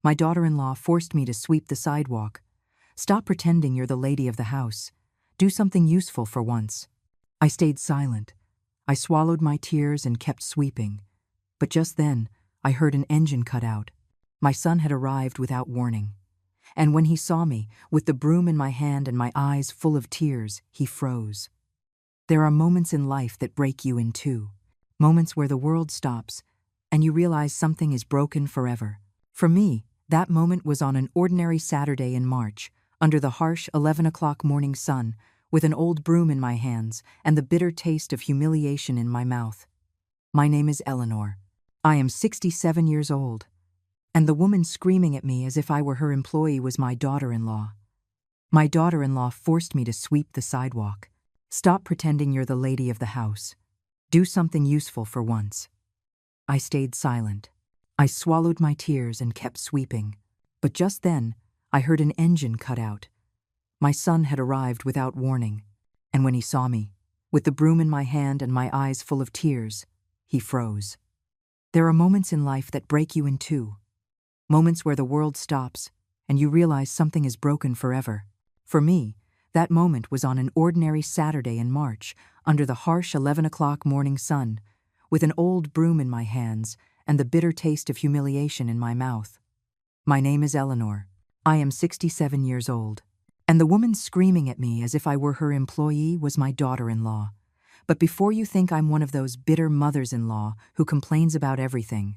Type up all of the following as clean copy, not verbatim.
My daughter-in-law forced me to sweep the sidewalk. Stop pretending you're the lady of the house. Do something useful for once. I stayed silent. I swallowed my tears and kept sweeping. But just then, I heard an engine cut out. My son had arrived without warning. And when he saw me, with the broom in my hand and my eyes full of tears, he froze. There are moments in life that break you in two. Moments where the world stops, and you realize something is broken forever. For me, that moment was on an ordinary Saturday in March, under the harsh 11 o'clock morning sun, with an old broom in my hands and the bitter taste of humiliation in my mouth. My name is Eleanor. I am 67 years old. And the woman screaming at me as if I were her employee was my daughter-in-law. My daughter-in-law forced me to sweep the sidewalk. Stop pretending you're the lady of the house. Do something useful for once. I stayed silent. I swallowed my tears and kept sweeping. But just then, I heard an engine cut out. My son had arrived without warning, and when he saw me, with the broom in my hand and my eyes full of tears, he froze. There are moments in life that break you in two. Moments where the world stops, and you realize something is broken forever. For me, that moment was on an ordinary Saturday in March, under the harsh 11 o'clock morning sun, with an old broom in my hands and the bitter taste of humiliation in my mouth. My name is Eleanor. I am 67 years old. And the woman screaming at me as if I were her employee was my daughter-in-law. But before you think I'm one of those bitter mothers-in-law who complains about everything,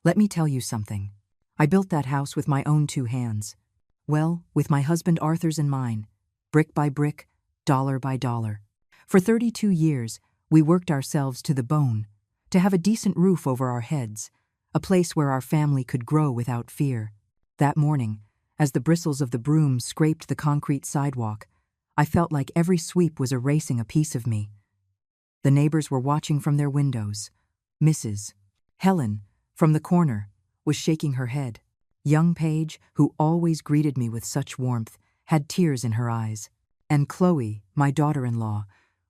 let me tell you something. I built that house with my own two hands. Well, with my husband Arthur's and mine, brick by brick, dollar by dollar. For 32 years, we worked ourselves to the bone, to have a decent roof over our heads, a place where our family could grow without fear. That morning, as the bristles of the broom scraped the concrete sidewalk, I felt like every sweep was erasing a piece of me. The neighbors were watching from their windows. Mrs. Helen, from the corner, was shaking her head. Young Paige, who always greeted me with such warmth, had tears in her eyes. And Chloe, my daughter-in-law,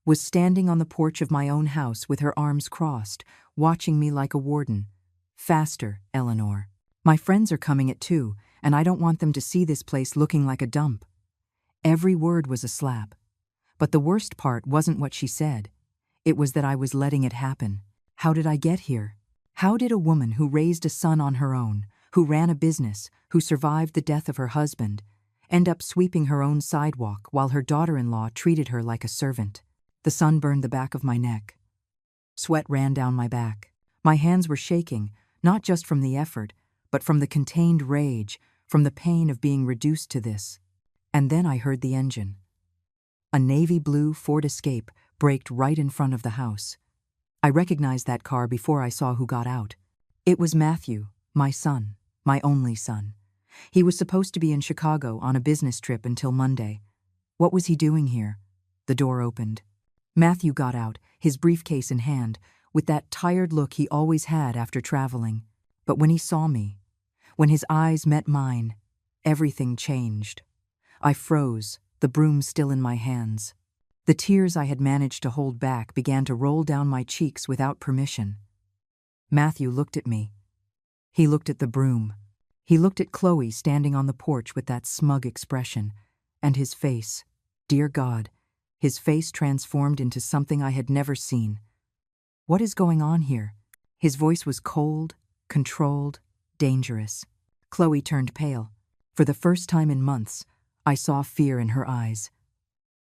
was standing on the porch of my own house with her arms crossed, watching me like a warden. Faster, Eleanor. My friends are coming at 2, and I don't want them to see this place looking like a dump. Every word was a slap. But the worst part wasn't what she said. It was that I was letting it happen. How did I get here? How did a woman who raised a son on her own, who ran a business, who survived the death of her husband, end up sweeping her own sidewalk while her daughter-in-law treated her like a servant? The sun burned the back of my neck. Sweat ran down my back. My hands were shaking, not just from the effort, but from the contained rage, from the pain of being reduced to this. And then I heard the engine. A navy blue Ford Escape braked right in front of the house. I recognized that car before I saw who got out. It was Matthew, my son, my only son. He was supposed to be in Chicago on a business trip until Monday. What was he doing here? The door opened. Matthew got out, his briefcase in hand, with that tired look he always had after traveling. But when he saw me, when his eyes met mine, everything changed. I froze, the broom still in my hands. The tears I had managed to hold back began to roll down my cheeks without permission. Matthew looked at me. He looked at the broom. He looked at Chloe standing on the porch with that smug expression. And his face, dear God, his face transformed into something I had never seen. What is going on here? His voice was cold, controlled, dangerous. Chloe turned pale. For the first time in months, I saw fear in her eyes.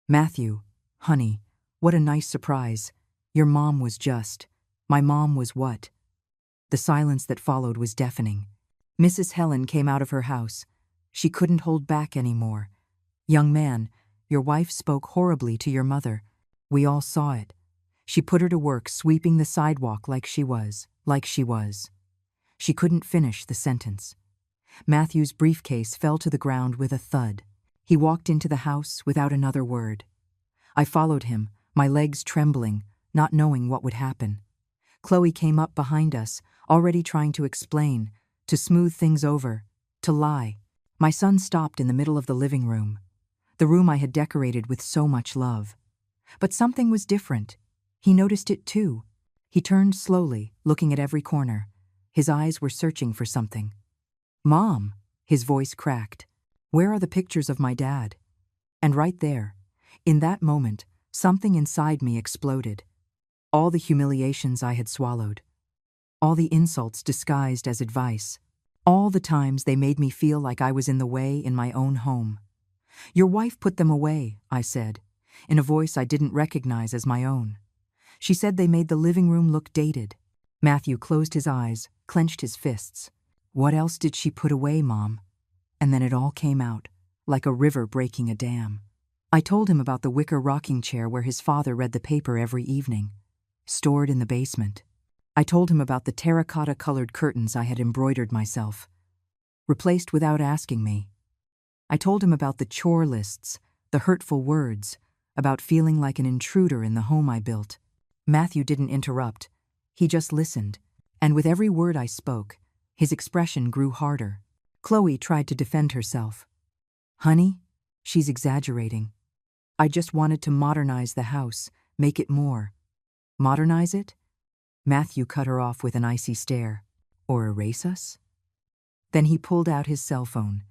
Matthew, honey, what a nice surprise. Your mom was just. My mom was what? The silence that followed was deafening. Mrs. Helen came out of her house. She couldn't hold back anymore. Young man, your wife spoke horribly to your mother. We all saw it. She put her to work sweeping the sidewalk like she was. She couldn't finish the sentence. Matthew's briefcase fell to the ground with a thud. He walked into the house without another word. I followed him, my legs trembling, not knowing what would happen. Chloe came up behind us, already trying to explain, to smooth things over, to lie. My son stopped in the middle of the living room, the room I had decorated with so much love. But something was different. He noticed it too. He turned slowly, looking at every corner. His eyes were searching for something. Mom, His voice cracked. "Where are the pictures of my dad?" And right there, in that moment, something inside me exploded. All the humiliations I had swallowed. All the insults disguised as advice. All the times they made me feel like I was in the way in my own home. "Your wife put them away," I said, in a voice I didn't recognize as my own. "She said they made the living room look dated." Matthew closed his eyes, clenched his fists. "What else did she put away, Mom?" And then it all came out, like a river breaking a dam. I told him about the wicker rocking chair where his father read the paper every evening, stored in the basement. I told him about the terracotta-colored curtains I had embroidered myself, replaced without asking me. I told him about the chore lists, the hurtful words, about feeling like an intruder in the home I built. Matthew didn't interrupt. He just listened, and with every word I spoke, his expression grew harder. Chloe tried to defend herself. "Honey, she's exaggerating. I just wanted to modernize the house, make it more." "Modernize it?" Matthew cut her off with an icy stare. "Or erase us?" Then he pulled out his cell phone.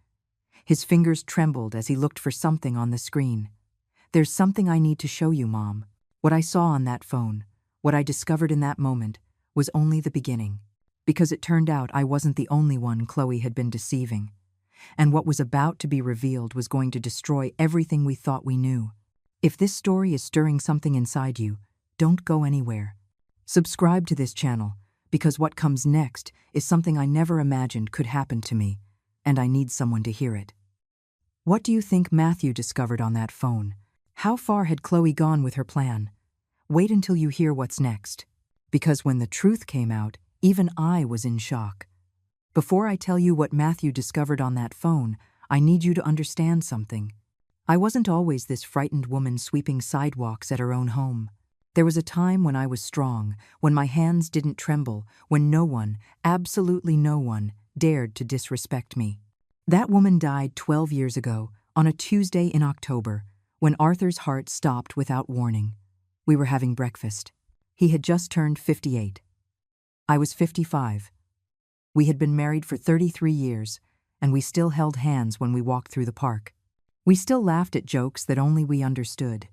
His fingers trembled as he looked for something on the screen. "There's something I need to show you, Mom." What I saw on that phone, what I discovered in that moment, was only the beginning. Because it turned out I wasn't the only one Chloe had been deceiving. And what was about to be revealed was going to destroy everything we thought we knew. If this story is stirring something inside you, don't go anywhere. Subscribe to this channel, because what comes next is something I never imagined could happen to me, and I need someone to hear it. What do you think Matthew discovered on that phone? How far had Chloe gone with her plan? Wait until you hear what's next. Because when the truth came out, even I was in shock. Before I tell you what Matthew discovered on that phone, I need you to understand something. I wasn't always this frightened woman sweeping sidewalks at her own home. There was a time when I was strong, when my hands didn't tremble, when no one, absolutely no one, dared to disrespect me. That woman died 12 years ago, on a Tuesday in October, when Arthur's heart stopped without warning. We were having breakfast. He had just turned 58. I was 55. We had been married for 33 years, and we still held hands when we walked through the park. We still laughed at jokes that only we understood.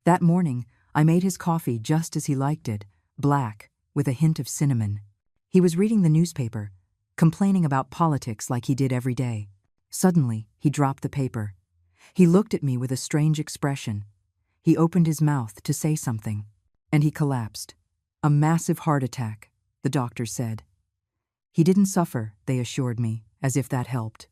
That morning, I made his coffee just as he liked it, black, with a hint of cinnamon. He was reading the newspaper, complaining about politics like he did every day. Suddenly, he dropped the paper. He looked at me with a strange expression. He opened his mouth to say something, and he collapsed. "A massive heart attack," the doctor said. He didn't suffer, they assured me, as if that helped.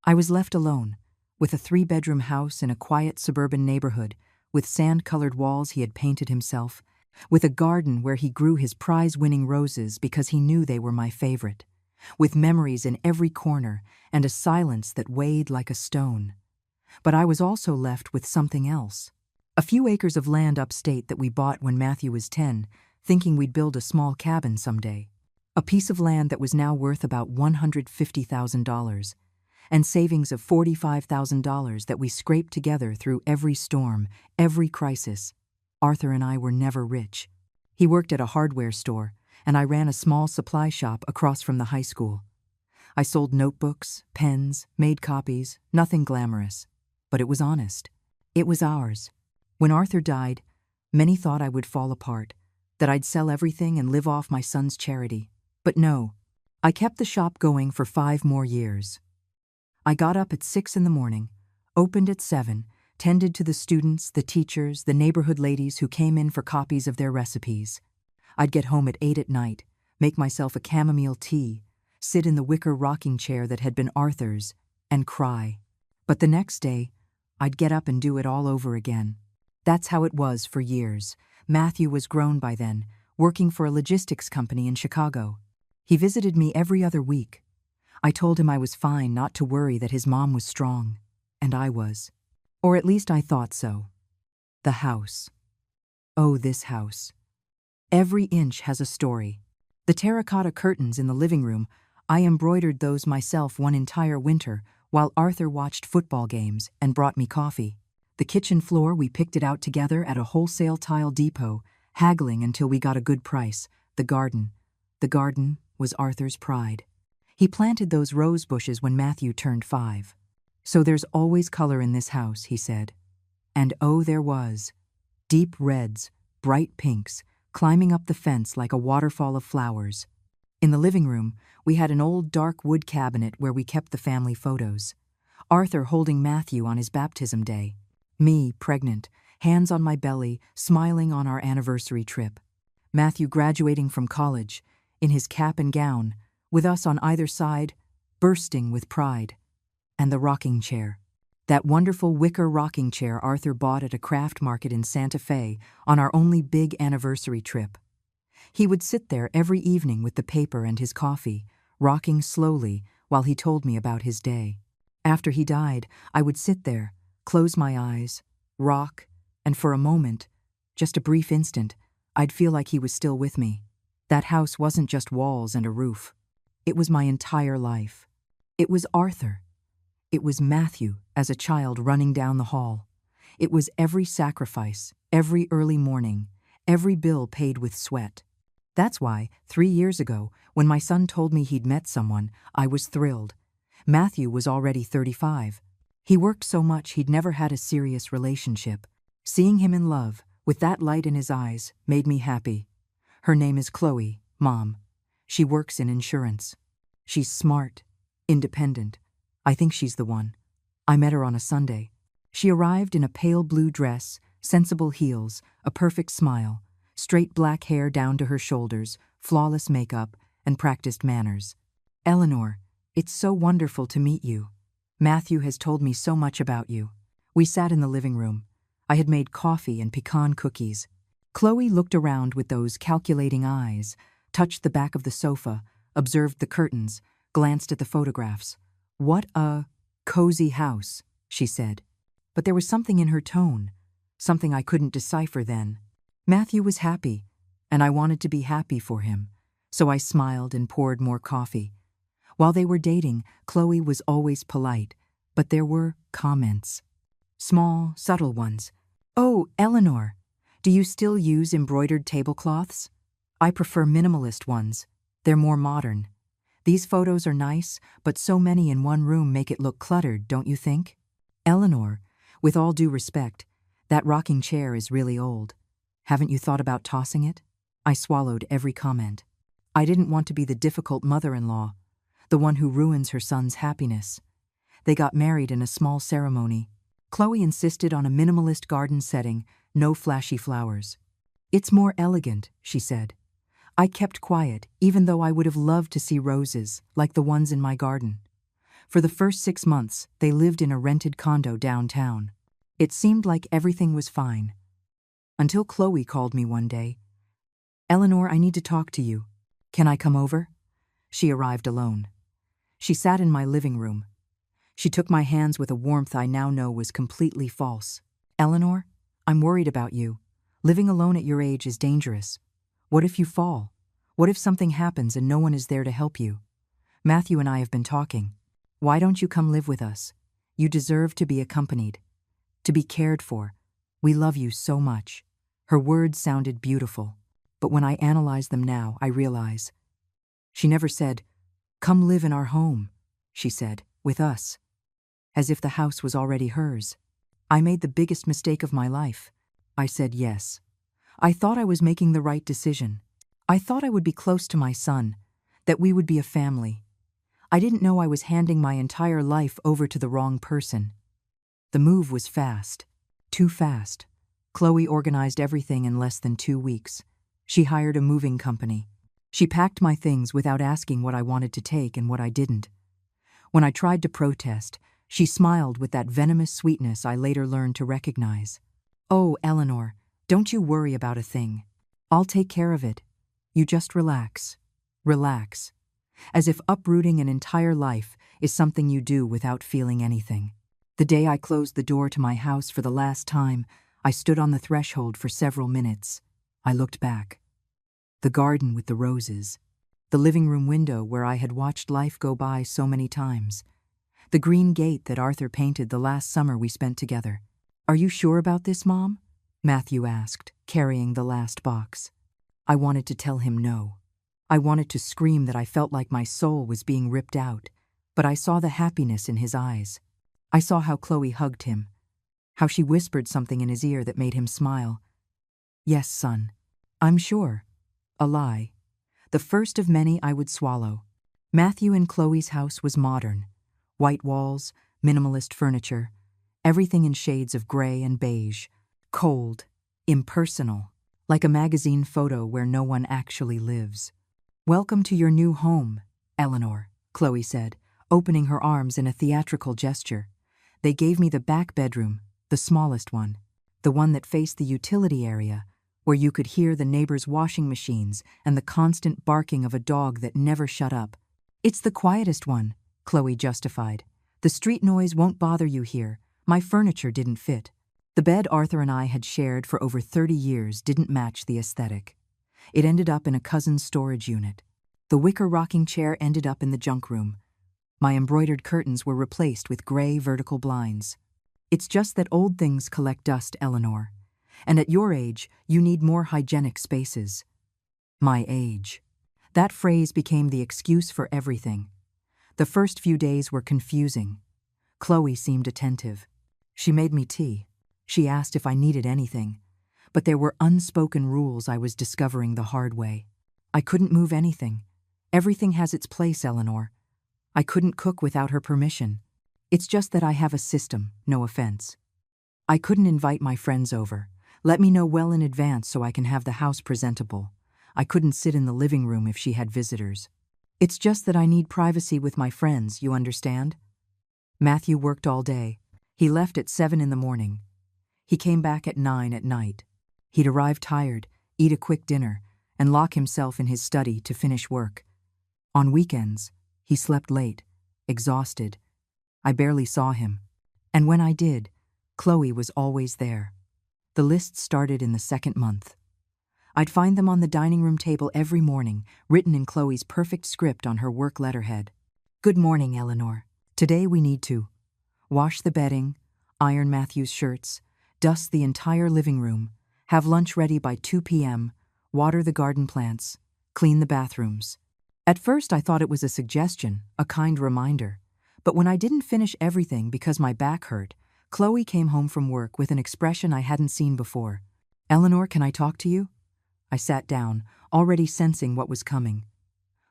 I was left alone, with a 3-bedroom house in a quiet suburban neighborhood, with sand-colored walls he had painted himself, with a garden where he grew his prize-winning roses because he knew they were my favorite, with memories in every corner and a silence that weighed like a stone. But I was also left with something else. A few acres of land upstate that we bought when Matthew was 10, thinking we'd build a small cabin someday. A piece of land that was now worth about $150,000, and savings of $45,000 that we scraped together through every storm, every crisis. Arthur and I were never rich. He worked at a hardware store, and I ran a small supply shop across from the high school. I sold notebooks, pens, made copies, nothing glamorous. But it was honest. It was ours. When Arthur died, many thought I would fall apart, that I'd sell everything and live off my son's charity. But no, I kept the shop going for 5 more years. I got up at 6 in the morning, opened at 7, tended to the students, the teachers, the neighborhood ladies who came in for copies of their recipes. I'd get home at 8 at night, make myself a chamomile tea, sit in the wicker rocking chair that had been Arthur's, and cry. But the next day, I'd get up and do it all over again. That's how it was for years. Matthew was grown by then, working for a logistics company in Chicago. He visited me every other week. I told him I was fine, not to worry, that his mom was strong. And I was. Or at least I thought so. The house. Oh, this house. Every inch has a story. The terracotta curtains in the living room, I embroidered those myself one entire winter while Arthur watched football games and brought me coffee. The kitchen floor, we picked it out together at a wholesale tile depot, haggling until we got a good price. The garden was Arthur's pride. He planted those rose bushes when Matthew turned 5. So there's always color in this house, he said. And oh, there was. Deep reds, bright pinks, climbing up the fence like a waterfall of flowers. In the living room, we had an old dark wood cabinet where we kept the family photos. Arthur holding Matthew on his baptism day. Me, pregnant, hands on my belly, smiling on our anniversary trip. Matthew graduating from college, in his cap and gown, with us on either side, bursting with pride. And the rocking chair. That wonderful wicker rocking chair Arthur bought at a craft market in Santa Fe on our only big anniversary trip. He would sit there every evening with the paper and his coffee, rocking slowly while he told me about his day. After he died, I would sit there, close my eyes, rock, and for a moment, just a brief instant, I'd feel like he was still with me. That house wasn't just walls and a roof. It was my entire life. It was Arthur. It was Matthew as a child running down the hall. It was every sacrifice, every early morning, every bill paid with sweat. That's why, 3 years ago, when my son told me he'd met someone, I was thrilled. Matthew was already 35. He worked so much he'd never had a serious relationship. Seeing him in love, with that light in his eyes, made me happy. Her name is Chloe, Mom. She works in insurance. She's smart, independent. I think she's the one. I met her on a Sunday. She arrived in a pale blue dress, sensible heels, a perfect smile, straight black hair down to her shoulders, flawless makeup, and practiced manners. Eleanor, it's so wonderful to meet you. Matthew has told me so much about you. We sat in the living room. I had made coffee and pecan cookies. Chloe looked around with those calculating eyes, touched the back of the sofa, observed the curtains, glanced at the photographs. What a cozy house, she said. But there was something in her tone, something I couldn't decipher then. Matthew was happy, and I wanted to be happy for him, so I smiled and poured more coffee. While they were dating, Chloe was always polite, but there were comments. Small, subtle ones. Oh, Eleanor, do you still use embroidered tablecloths? I prefer minimalist ones. They're more modern. These photos are nice, but so many in one room make it look cluttered, don't you think? Eleanor, with all due respect, that rocking chair is really old. Haven't you thought about tossing it? I swallowed every comment. I didn't want to be the difficult mother-in-law, the one who ruins her son's happiness. They got married in a small ceremony. Chloe insisted on a minimalist garden setting, no flashy flowers. It's more elegant, she said. I kept quiet, even though I would have loved to see roses, like the ones in my garden. For the first 6 months, they lived in a rented condo downtown. It seemed like everything was fine. Until Chloe called me one day. Eleanor, I need to talk to you. Can I come over? She arrived alone. She sat in my living room. She took my hands with a warmth I now know was completely false. Eleanor, I'm worried about you. Living alone at your age is dangerous. What if you fall? What if something happens and no one is there to help you? Matthew and I have been talking. Why don't you come live with us? You deserve to be accompanied, to be cared for. We love you so much. Her words sounded beautiful, but when I analyze them now, I realize. She never said, "Come live in our home," she said, "with us," as if the house was already hers. I made the biggest mistake of my life. I said yes. I thought I was making the right decision. I thought I would be close to my son, that we would be a family. I didn't know I was handing my entire life over to the wrong person. The move was fast. Too fast. Chloe organized everything in less than 2 weeks. She hired a moving company. She packed my things without asking what I wanted to take and what I didn't. When I tried to protest, she smiled with that venomous sweetness I later learned to recognize. Oh, Eleanor, don't you worry about a thing. I'll take care of it. You just relax. Relax. As if uprooting an entire life is something you do without feeling anything. The day I closed the door to my house for the last time, I stood on the threshold for several minutes. I looked back. The garden with the roses. The living room window where I had watched life go by so many times. The green gate that Arthur painted the last summer we spent together. Are you sure about this, Mom? Matthew asked, carrying the last box. I wanted to tell him no. I wanted to scream that I felt like my soul was being ripped out, but I saw the happiness in his eyes. I saw how Chloe hugged him, how she whispered something in his ear that made him smile. Yes, son. I'm sure. A lie. The first of many I would swallow. Matthew and Chloe's house was modern. White walls, minimalist furniture, everything in shades of gray and beige. Cold, impersonal, like a magazine photo where no one actually lives. Welcome to your new home, Eleanor, Chloe said, opening her arms in a theatrical gesture. They gave me the back bedroom, the smallest one, the one that faced the utility area, where you could hear the neighbors' washing machines and the constant barking of a dog that never shut up. It's the quietest one, Chloe justified. The street noise won't bother you here. My furniture didn't fit. The bed Arthur and I had shared for over 30 years didn't match the aesthetic. It ended up in a cousin's storage unit. The wicker rocking chair ended up in the junk room. My embroidered curtains were replaced with gray vertical blinds. It's just that old things collect dust, Eleanor. And at your age, you need more hygienic spaces. My age. That phrase became the excuse for everything. The first few days were confusing. Chloe seemed attentive. She made me tea. She asked if I needed anything. But there were unspoken rules I was discovering the hard way. I couldn't move anything. Everything has its place, Eleanor. I couldn't cook without her permission. It's just that I have a system, no offense. I couldn't invite my friends over. Let me know well in advance so I can have the house presentable. I couldn't sit in the living room if she had visitors. It's just that I need privacy with my friends, you understand? Matthew worked all day. He left at 7 in the morning. He came back at 9 at night. He'd arrive tired, eat a quick dinner, and lock himself in his study to finish work. On weekends, he slept late, exhausted. I barely saw him. And when I did, Chloe was always there. The list started in the second month. I'd find them on the dining room table every morning, written in Chloe's perfect script on her work letterhead. Good morning, Eleanor. Today we need to wash the bedding, iron Matthew's shirts, dust the entire living room, have lunch ready by 2 p.m., water the garden plants, clean the bathrooms. At first I thought it was a suggestion, a kind reminder. But when I didn't finish everything because my back hurt, Chloe came home from work with an expression I hadn't seen before. Eleanor, can I talk to you? I sat down, already sensing what was coming.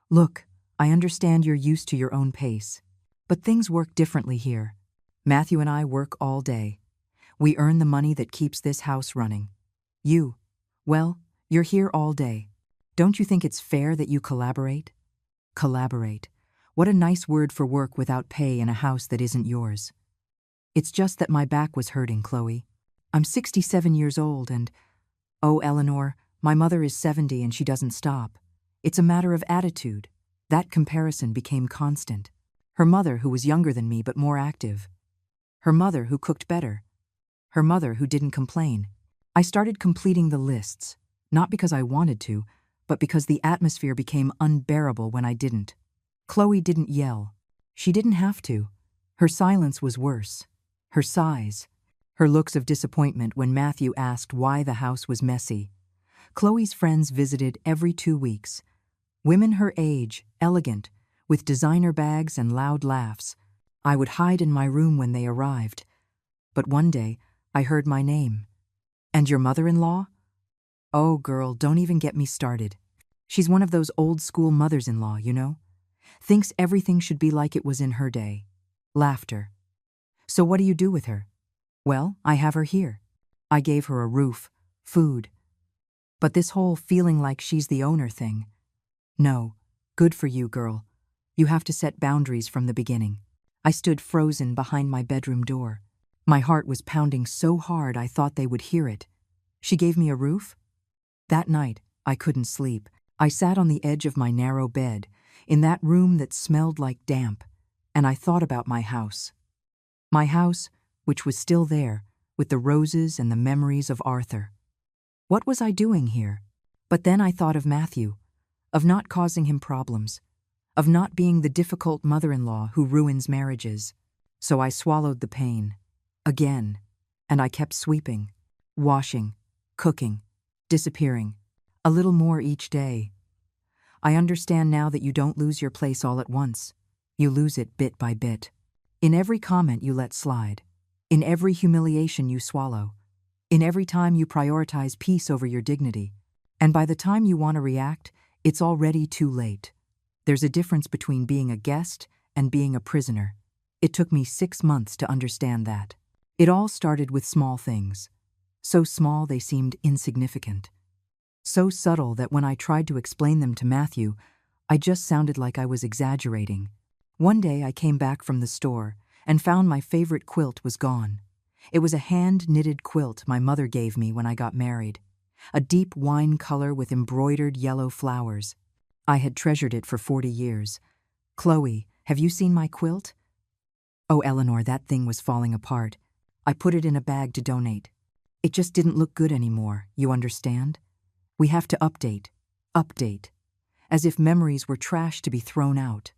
Look, I understand you're used to your own pace. But things work differently here. Matthew and I work all day. We earn the money that keeps this house running. Well, you're here all day. Don't you think it's fair that you collaborate? Collaborate. What a nice word for work without pay in a house that isn't yours. It's just that my back was hurting, Chloe. I'm 67 years old and, oh, Eleanor, my mother is 70 and she doesn't stop. It's a matter of attitude. That comparison became constant. Her mother, who was younger than me but more active. Her mother, who cooked better. Her mother, who didn't complain. I started completing the lists, not because I wanted to, but because the atmosphere became unbearable when I didn't. Chloe didn't yell. She didn't have to. Her silence was worse. Her sighs. Her looks of disappointment when Matthew asked why the house was messy. Chloe's friends visited every 2 weeks. Women her age, elegant, with designer bags and loud laughs. I would hide in my room when they arrived. But one day, I heard my name. And your mother-in-law? Oh, girl, don't even get me started. She's one of those old-school mothers-in-law, you know? Thinks everything should be like it was in her day. Laughter. So what do you do with her? Well, I have her here. I gave her a roof, food. But this whole feeling like she's the owner thing. No, good for you, girl. You have to set boundaries from the beginning. I stood frozen behind my bedroom door. My heart was pounding so hard I thought they would hear it. She gave me a roof? That night, I couldn't sleep. I sat on the edge of my narrow bed, in that room that smelled like damp, and I thought about my house. My house, which was still there, with the roses and the memories of Arthur. What was I doing here? But then I thought of Matthew, of not causing him problems, of not being the difficult mother-in-law who ruins marriages. So I swallowed the pain. Again. And I kept sweeping, washing, cooking, disappearing, a little more each day. I understand now that you don't lose your place all at once. You lose it bit by bit. In every comment you let slide. In every humiliation you swallow. In every time you prioritize peace over your dignity. And by the time you want to react, it's already too late. There's a difference between being a guest and being a prisoner. It took me 6 months to understand that. It all started with small things. So small they seemed insignificant. So subtle that when I tried to explain them to Matthew, I just sounded like I was exaggerating. One day I came back from the store and found my favorite quilt was gone. It was a hand-knitted quilt my mother gave me when I got married. A deep wine color with embroidered yellow flowers. I had treasured it for 40 years. "Chloe, have you seen my quilt?" "Oh, Eleanor, that thing was falling apart. I put it in a bag to donate. It just didn't look good anymore, you understand? We have to update. As if memories were trash to be thrown out.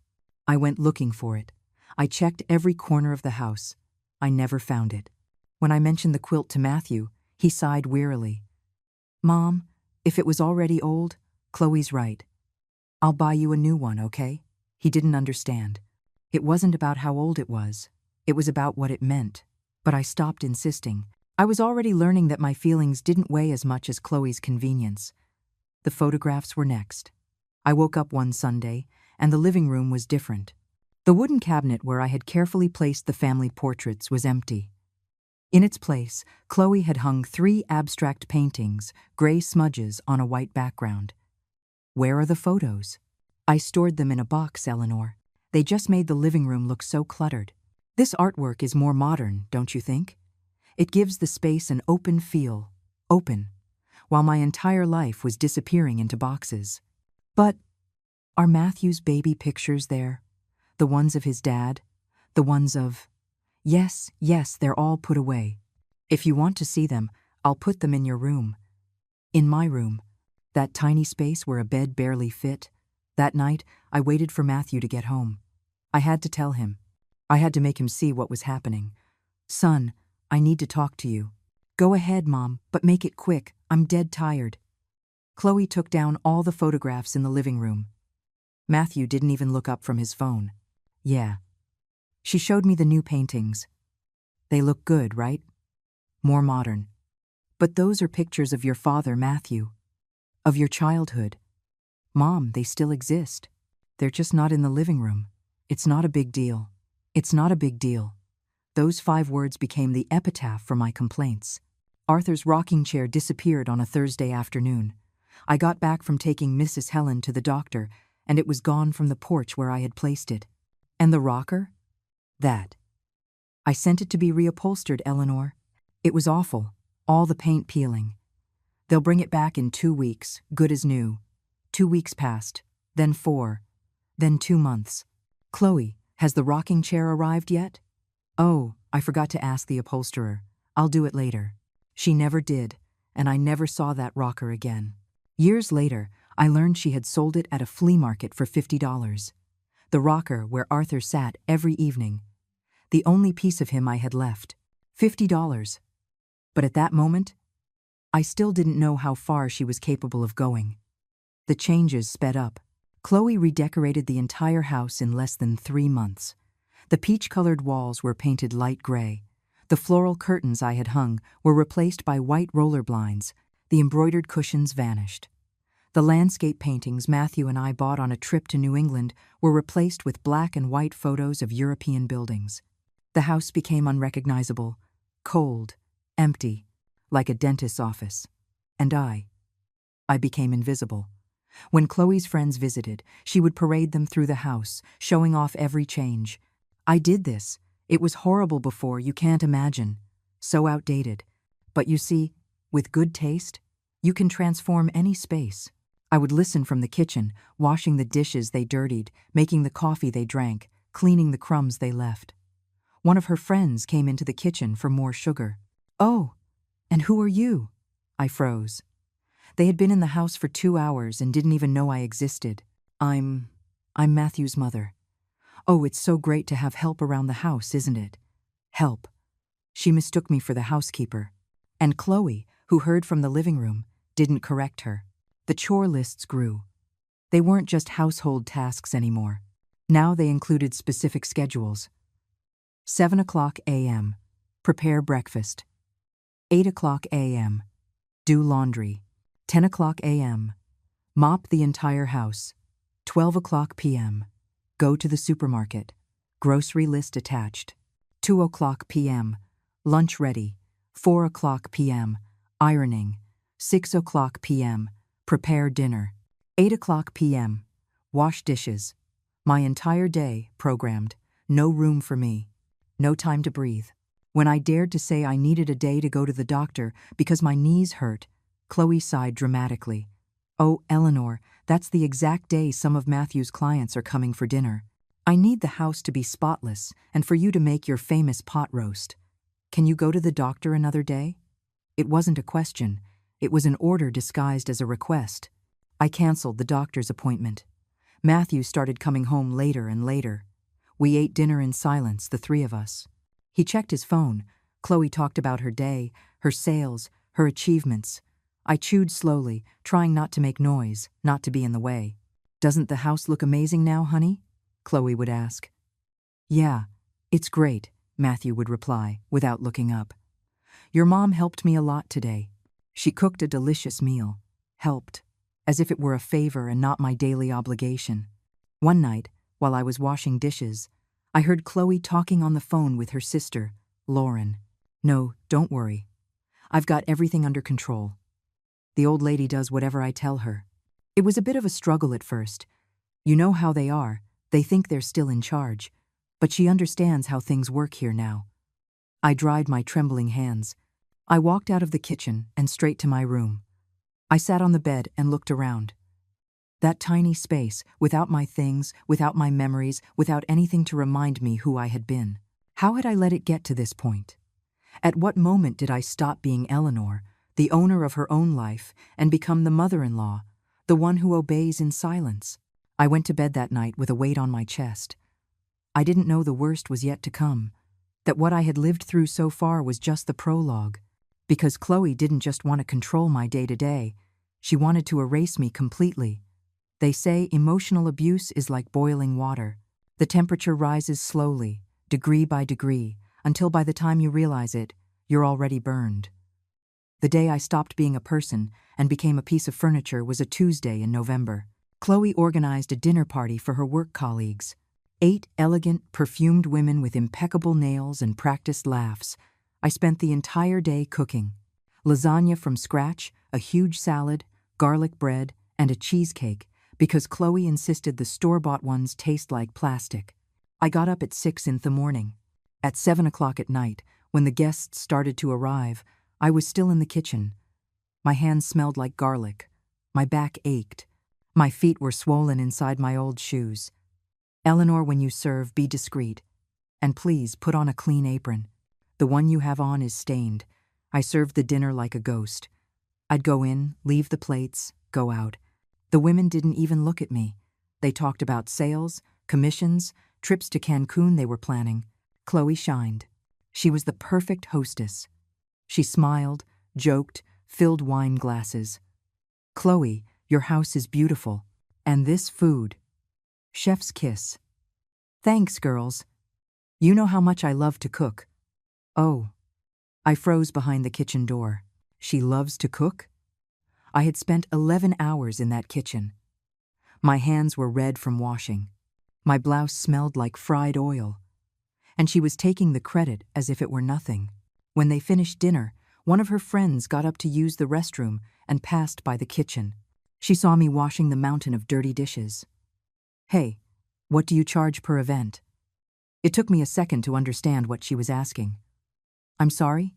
I went looking for it. I checked every corner of the house. I never found it. When I mentioned the quilt to Matthew, he sighed wearily. "Mom, if it was already old, Chloe's right. I'll buy you a new one, okay?" He didn't understand. It wasn't about how old it was. It was about what it meant. But I stopped insisting. I was already learning that my feelings didn't weigh as much as Chloe's convenience. The photographs were next. I woke up one Sunday, and the living room was different. The wooden cabinet where I had carefully placed the family portraits was empty. In its place, Chloe had hung 3 abstract paintings, gray smudges on a white background. Where are the photos? I stored them in a box, Eleanor. They just made the living room look so cluttered. This artwork is more modern, don't you think? It gives the space an open feel, while my entire life was disappearing into boxes. But are Matthew's baby pictures there? The ones of his dad? The ones of... Yes, they're all put away. If you want to see them, I'll put them in your room. In my room. That tiny space where a bed barely fit. That night, I waited for Matthew to get home. I had to tell him. I had to make him see what was happening. "Son, I need to talk to you." "Go ahead, Mom, but make it quick. I'm dead tired." Chloe took down all the photographs in the living room. Matthew didn't even look up from his phone. "Yeah." She showed me the new paintings. "They look good, right? More modern. But those are pictures of your father, Matthew. Of your childhood. Mom, they still exist. They're just not in the living room. It's not a big deal. It's not a big deal." Those 5 words became the epitaph for my complaints. Arthur's rocking chair disappeared on a Thursday afternoon. I got back from taking Mrs. Helen to the doctor, and it was gone from the porch where I had placed it. And the rocker? That. I sent it to be reupholstered, Eleanor. It was awful, all the paint peeling. They'll bring it back in 2 weeks, good as new. 2 weeks passed, then 4, then 2 months. "Chloe, has the rocking chair arrived yet?" "Oh, I forgot to ask the upholsterer. I'll do it later." She never did, and I never saw that rocker again. Years later, I learned she had sold it at a flea market for $50. The rocker where Arthur sat every evening. The only piece of him I had left. $50. But at that moment, I still didn't know how far she was capable of going. The changes sped up. Chloe redecorated the entire house in less than 3 months. The peach-colored walls were painted light gray. The floral curtains I had hung were replaced by white roller blinds. The embroidered cushions vanished. The landscape paintings Matthew and I bought on a trip to New England were replaced with black and white photos of European buildings. The house became unrecognizable, cold, empty, like a dentist's office. And I became invisible. When Chloe's friends visited, she would parade them through the house, showing off every change. I did this. It was horrible before, you can't imagine. So outdated. But you see, with good taste, you can transform any space. I would listen from the kitchen, washing the dishes they dirtied, making the coffee they drank, cleaning the crumbs they left. One of her friends came into the kitchen for more sugar. "Oh, and who are you?" I froze. They had been in the house for 2 hours and didn't even know I existed. I'm Matthew's mother." "Oh, it's so great to have help around the house, isn't it?" Help. She mistook me for the housekeeper. And Chloe, who heard from the living room, didn't correct her. The chore lists grew. They weren't just household tasks anymore. Now they included specific schedules. 7 o'clock a.m. Prepare breakfast. 8 o'clock a.m. Do laundry. 10 o'clock a.m. Mop the entire house. 12 o'clock p.m. Go to the supermarket. Grocery list attached. 2 o'clock p.m. Lunch ready. 4 o'clock p.m. Ironing. 6 o'clock p.m. Prepare dinner. 8 o'clock p.m. Wash dishes. My entire day programmed. No room for me. No time to breathe. When I dared to say I needed a day to go to the doctor because my knees hurt, Chloe sighed dramatically. Oh, Eleanor, that's the exact day some of Matthew's clients are coming for dinner. I need the house to be spotless and for you to make your famous pot roast. Can you go to the doctor another day? It wasn't a question. It was an order disguised as a request. I canceled the doctor's appointment. Matthew started coming home later and later. We ate dinner in silence, the three of us. He checked his phone. Chloe talked about her day, her sales, her achievements. I chewed slowly, trying not to make noise, not to be in the way. Doesn't the house look amazing now, honey? Chloe would ask. Yeah, it's great, Matthew would reply, without looking up. Your mom helped me a lot today. She cooked a delicious meal. Helped, as if it were a favor and not my daily obligation. One night, while I was washing dishes, I heard Chloe talking on the phone with her sister, Lauren. No, don't worry. I've got everything under control. The old lady does whatever I tell her. It was a bit of a struggle at first. You know how they are. They think they're still in charge. But she understands how things work here now. I dried my trembling hands. I walked out of the kitchen and straight to my room. I sat on the bed and looked around. That tiny space, without my things, without my memories, without anything to remind me who I had been. How had I let it get to this point? At what moment did I stop being Eleanor, the owner of her own life, and become the mother-in-law, the one who obeys in silence? I went to bed that night with a weight on my chest. I didn't know the worst was yet to come, that what I had lived through so far was just the prologue, because Chloe didn't just want to control my day-to-day, she wanted to erase me completely. They say emotional abuse is like boiling water. The temperature rises slowly, degree by degree, until by the time you realize it, you're already burned. The day I stopped being a person and became a piece of furniture was a Tuesday in November. Chloe organized a dinner party for her work colleagues. 8 elegant, perfumed women with impeccable nails and practiced laughs. I spent the entire day cooking. Lasagna from scratch, a huge salad, garlic bread, and a cheesecake, because Chloe insisted the store-bought ones taste like plastic. I got up at 6 in the morning. At 7 o'clock at night, when the guests started to arrive, I was still in the kitchen. My hands smelled like garlic. My back ached. My feet were swollen inside my old shoes. Eleanor, when you serve, be discreet. And please put on a clean apron. The one you have on is stained. I served the dinner like a ghost. I'd go in, leave the plates, go out. The women didn't even look at me. They talked about sales, commissions, trips to Cancun they were planning. Chloe shined. She was the perfect hostess. She smiled, joked, filled wine glasses. Chloe, your house is beautiful. And this food. Chef's kiss. Thanks, girls. You know how much I love to cook. Oh. I froze behind the kitchen door. She loves to cook? I had spent 11 hours in that kitchen. My hands were red from washing. My blouse smelled like fried oil. And she was taking the credit as if it were nothing. When they finished dinner, one of her friends got up to use the restroom and passed by the kitchen. She saw me washing the mountain of dirty dishes. Hey, what do you charge per event? It took me a second to understand what she was asking. I'm sorry?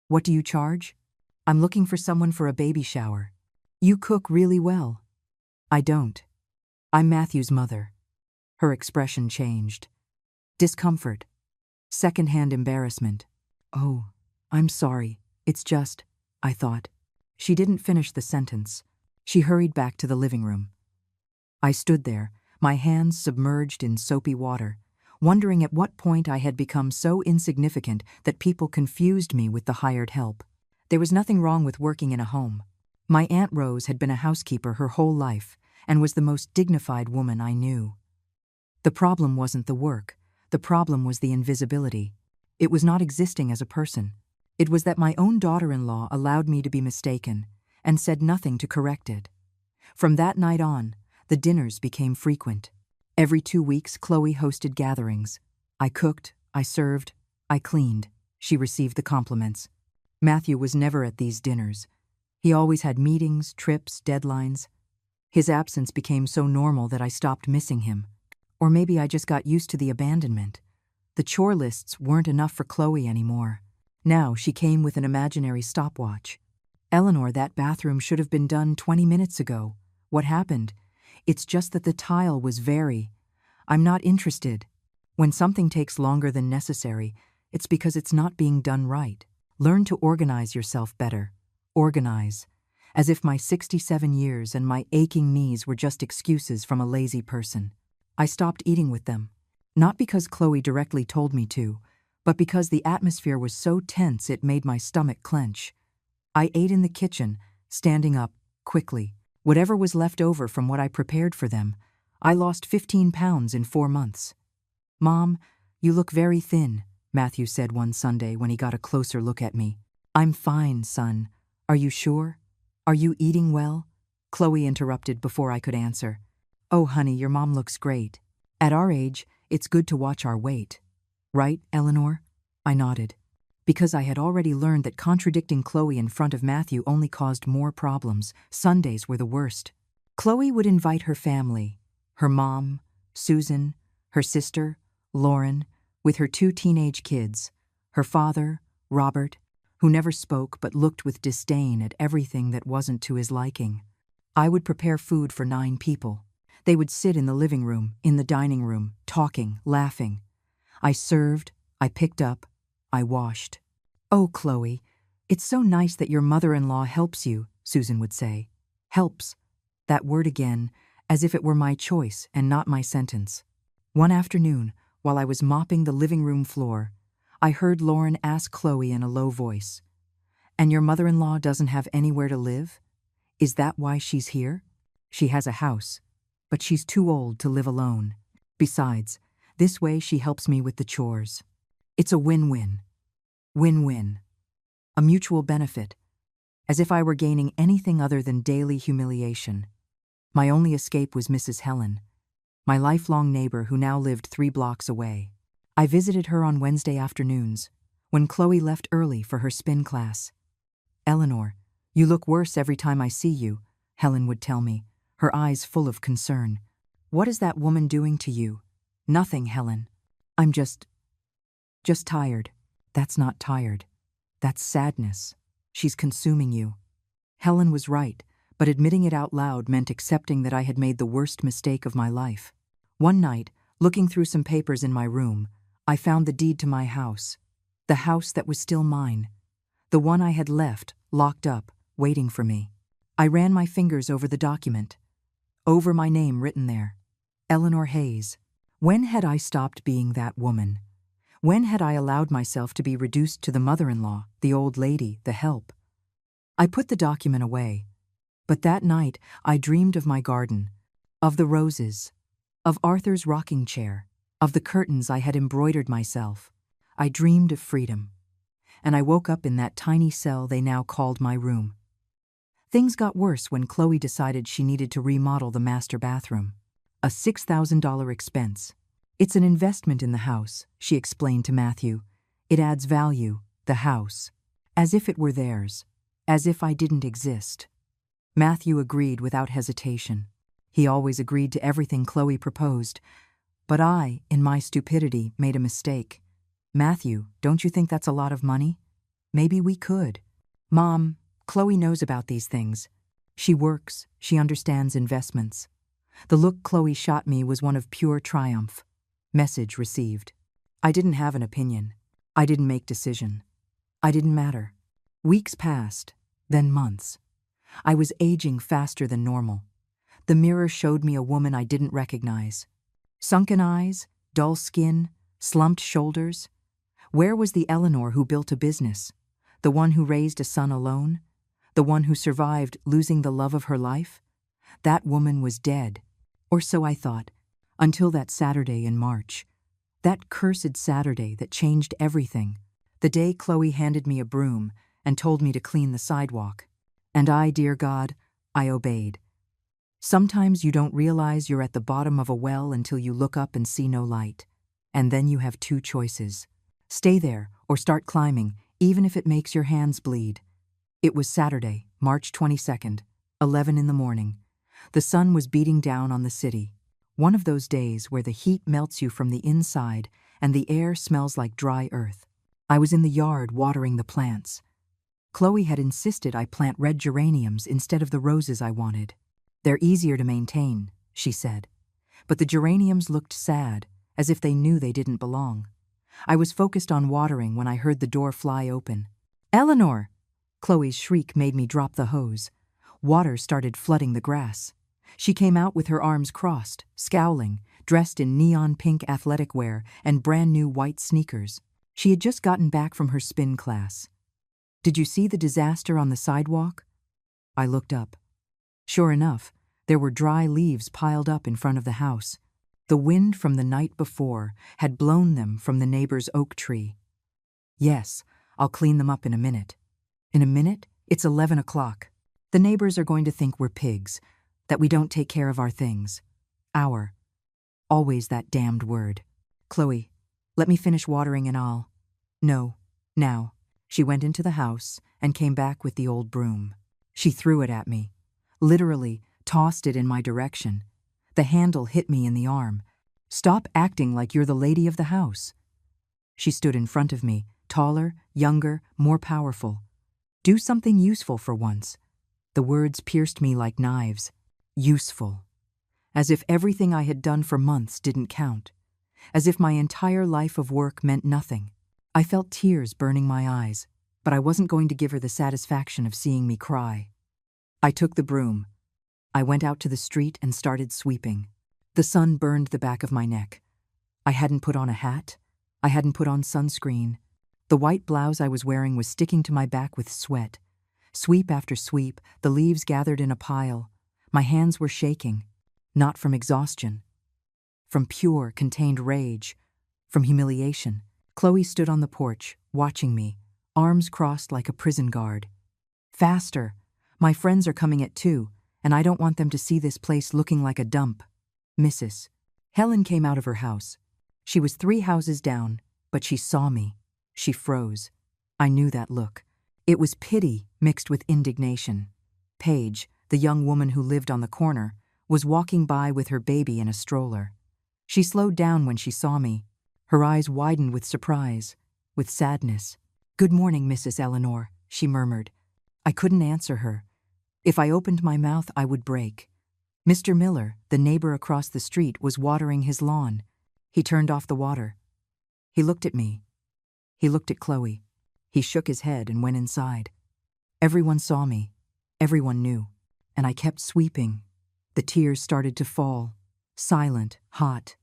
What do you charge? I'm looking for someone for a baby shower. You cook really well. I don't. I'm Matthew's mother. Her expression changed. Discomfort. Secondhand embarrassment. Oh, I'm sorry. It's just, I thought. She didn't finish the sentence. She hurried back to the living room. I stood there, my hands submerged in soapy water, wondering at what point I had become so insignificant that people confused me with the hired help. There was nothing wrong with working in a home. My Aunt Rose had been a housekeeper her whole life, and was the most dignified woman I knew. The problem wasn't the work. The problem was the invisibility. It was not existing as a person. It was that my own daughter-in-law allowed me to be mistaken and said nothing to correct it. From that night on, the dinners became frequent. Every 2 weeks, Chloe hosted gatherings. I cooked, I served, I cleaned. She received the compliments. Matthew was never at these dinners. He always had meetings, trips, deadlines. His absence became so normal that I stopped missing him. Or maybe I just got used to the abandonment. The chore lists weren't enough for Chloe anymore. Now she came with an imaginary stopwatch. Eleanor, that bathroom should have been done 20 minutes ago. What happened? It's just that the tile was I'm not interested. When something takes longer than necessary, it's because it's not being done right. Learn to organize yourself better. Organize. As if my 67 years and my aching knees were just excuses from a lazy person. I stopped eating with them. Not because Chloe directly told me to, but because the atmosphere was so tense it made my stomach clench. I ate in the kitchen, standing up, quickly. Whatever was left over from what I prepared for them. I lost 15 pounds in 4 months. "Mom, you look very thin," Matthew said one Sunday when he got a closer look at me. "I'm fine, son. Are you sure? Are you eating well?" Chloe interrupted before I could answer. "Oh, honey, your mom looks great. At our age, it's good to watch our weight. Right, Eleanor?" I nodded. Because I had already learned that contradicting Chloe in front of Matthew only caused more problems. Sundays were the worst. Chloe would invite her family, her mom, Susan, her sister, Lauren, with her 2 teenage kids, her father, Robert, who never spoke but looked with disdain at everything that wasn't to his liking. I would prepare food for 9 people. They would sit in the living room, in the dining room, talking, laughing. I served, I picked up, I washed. "Oh, Chloe, it's so nice that your mother-in-law helps you," Susan would say. Helps. That word again, as if it were my choice and not my sentence. One afternoon, while I was mopping the living room floor, I heard Lauren ask Chloe in a low voice, "And your mother-in-law doesn't have anywhere to live? Is that why she's here? She has a house, but she's too old to live alone. Besides, this way she helps me with the chores. It's a win-win. Win-win. A mutual benefit. As if I were gaining anything other than daily humiliation. My only escape was Mrs. Helen, my lifelong neighbor who now lived 3 blocks away. I visited her on Wednesday afternoons, when Chloe left early for her spin class. "Eleanor, you look worse every time I see you," Helen would tell me, her eyes full of concern. "What is that woman doing to you?" "Nothing, Helen. I'm just tired." "That's not tired. That's sadness. She's consuming you." Helen was right, but admitting it out loud meant accepting that I had made the worst mistake of my life. One night, looking through some papers in my room, I found the deed to my house. The house that was still mine. The one I had left, locked up, waiting for me. I ran my fingers over the document. Over my name written there. Eleanor Hayes. When had I stopped being that woman? When had I allowed myself to be reduced to the mother-in-law, the old lady, the help? I put the document away. But that night, I dreamed of my garden, of the roses, of Arthur's rocking chair, of the curtains I had embroidered myself. I dreamed of freedom. And I woke up in that tiny cell they now called my room. Things got worse when Chloe decided she needed to remodel the master bathroom. A $6,000 expense. "It's an investment in the house," she explained to Matthew. "It adds value, the house. As if it were theirs. As if I didn't exist." Matthew agreed without hesitation. He always agreed to everything Chloe proposed. But I, in my stupidity, made a mistake. "Matthew, don't you think that's a lot of money? Maybe we could." "Mom, Chloe knows about these things. She works, she understands investments." The look Chloe shot me was one of pure triumph. Message received. I didn't have an opinion. I didn't make decision. I didn't matter. Weeks passed, then months. I was aging faster than normal. The mirror showed me a woman I didn't recognize. Sunken eyes, dull skin, slumped shoulders. Where was the Eleanor who built a business? The one who raised a son alone? The one who survived losing the love of her life? That woman was dead. Or so I thought, until that Saturday in March. That cursed Saturday that changed everything. The day Chloe handed me a broom and told me to clean the sidewalk. And I, dear God, I obeyed. Sometimes you don't realize you're at the bottom of a well until you look up and see no light. And then you have two choices. Stay there or start climbing, even if it makes your hands bleed. It was Saturday, March 22nd, 11 in the morning. The sun was beating down on the city. One of those days where the heat melts you from the inside and the air smells like dry earth. I was in the yard watering the plants. Chloe had insisted I plant red geraniums instead of the roses I wanted. They're easier to maintain, she said. But the geraniums looked sad, as if they knew they didn't belong. I was focused on watering when I heard the door fly open. "Eleanor!" Chloe's shriek made me drop the hose. Water started flooding the grass. She came out with her arms crossed, scowling, dressed in neon pink athletic wear and brand new white sneakers. She had just gotten back from her spin class. "Did you see the disaster on the sidewalk?" I looked up. Sure enough, there were dry leaves piled up in front of the house. The wind from the night before had blown them from the neighbor's oak tree. "Yes, I'll clean them up in a minute." "In a minute? It's 11 o'clock. The neighbors are going to think we're pigs, that we don't take care of our things." Our. Always that damned word. "Chloe, let me finish watering and I'll—" "No, now." She went into the house and came back with the old broom. She threw it at me. Literally tossed it in my direction. The handle hit me in the arm. "Stop acting like you're the lady of the house." She stood in front of me, taller, younger, more powerful. "Do something useful for once." The words pierced me like knives. Useful. As if everything I had done for months didn't count. As if my entire life of work meant nothing. I felt tears burning my eyes, but I wasn't going to give her the satisfaction of seeing me cry. I took the broom. I went out to the street and started sweeping. The sun burned the back of my neck. I hadn't put on a hat. I hadn't put on sunscreen. The white blouse I was wearing was sticking to my back with sweat. Sweep after sweep, the leaves gathered in a pile. My hands were shaking, not from exhaustion. From pure, contained rage. From humiliation. Chloe stood on the porch, watching me, arms crossed like a prison guard. "Faster! My friends are coming at 2, and I don't want them to see this place looking like a dump." "Mrs." Helen came out of her house. She was 3 houses down, but she saw me. She froze. I knew that look. It was pity mixed with indignation. Paige, the young woman who lived on the corner, was walking by with her baby in a stroller. She slowed down when she saw me. Her eyes widened with surprise, with sadness. "Good morning, Mrs. Eleanor," she murmured. I couldn't answer her. If I opened my mouth, I would break. Mr. Miller, the neighbor across the street, was watering his lawn. He turned off the water. He looked at me. He looked at Chloe. He shook his head and went inside. Everyone saw me. Everyone knew. And I kept sweeping. The tears started to fall. Silent, hot.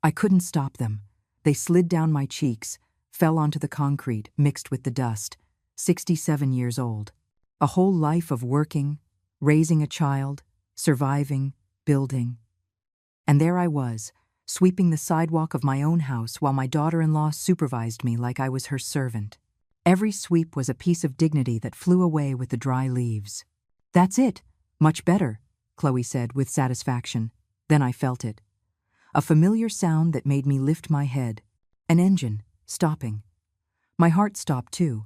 I couldn't stop them. They slid down my cheeks, fell onto the concrete, mixed with the dust. 67 years old. A whole life of working, raising a child, surviving, building. And there I was, sweeping the sidewalk of my own house while my daughter-in-law supervised me like I was her servant. Every sweep was a piece of dignity that flew away with the dry leaves. "That's it. Much better," Chloe said with satisfaction. Then I felt it. A familiar sound that made me lift my head. An engine, stopping. My heart stopped too.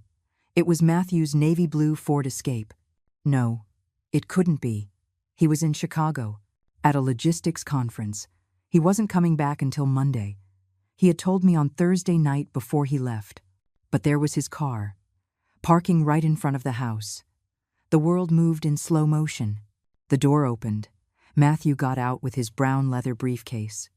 It was Matthew's navy blue Ford Escape. No, it couldn't be. He was in Chicago, at a logistics conference. He wasn't coming back until Monday. He had told me on Thursday night before he left. But there was his car, parking right in front of the house. The world moved in slow motion. The door opened. Matthew got out with his brown leather briefcase.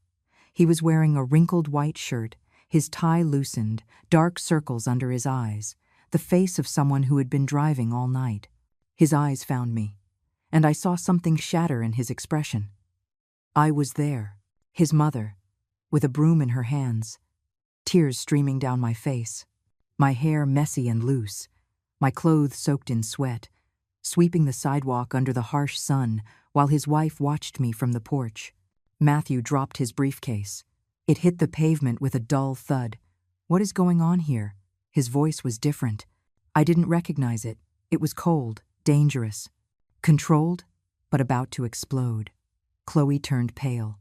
He was wearing a wrinkled white shirt, his tie loosened, dark circles under his eyes, the face of someone who had been driving all night. His eyes found me, and I saw something shatter in his expression. I was there, his mother, with a broom in her hands, tears streaming down my face, my hair messy and loose, my clothes soaked in sweat, sweeping the sidewalk under the harsh sun while his wife watched me from the porch. Matthew dropped his briefcase. It hit the pavement with a dull thud. "What is going on here?" His voice was different. I didn't recognize it. It was cold, dangerous, controlled, but about to explode. Chloe turned pale.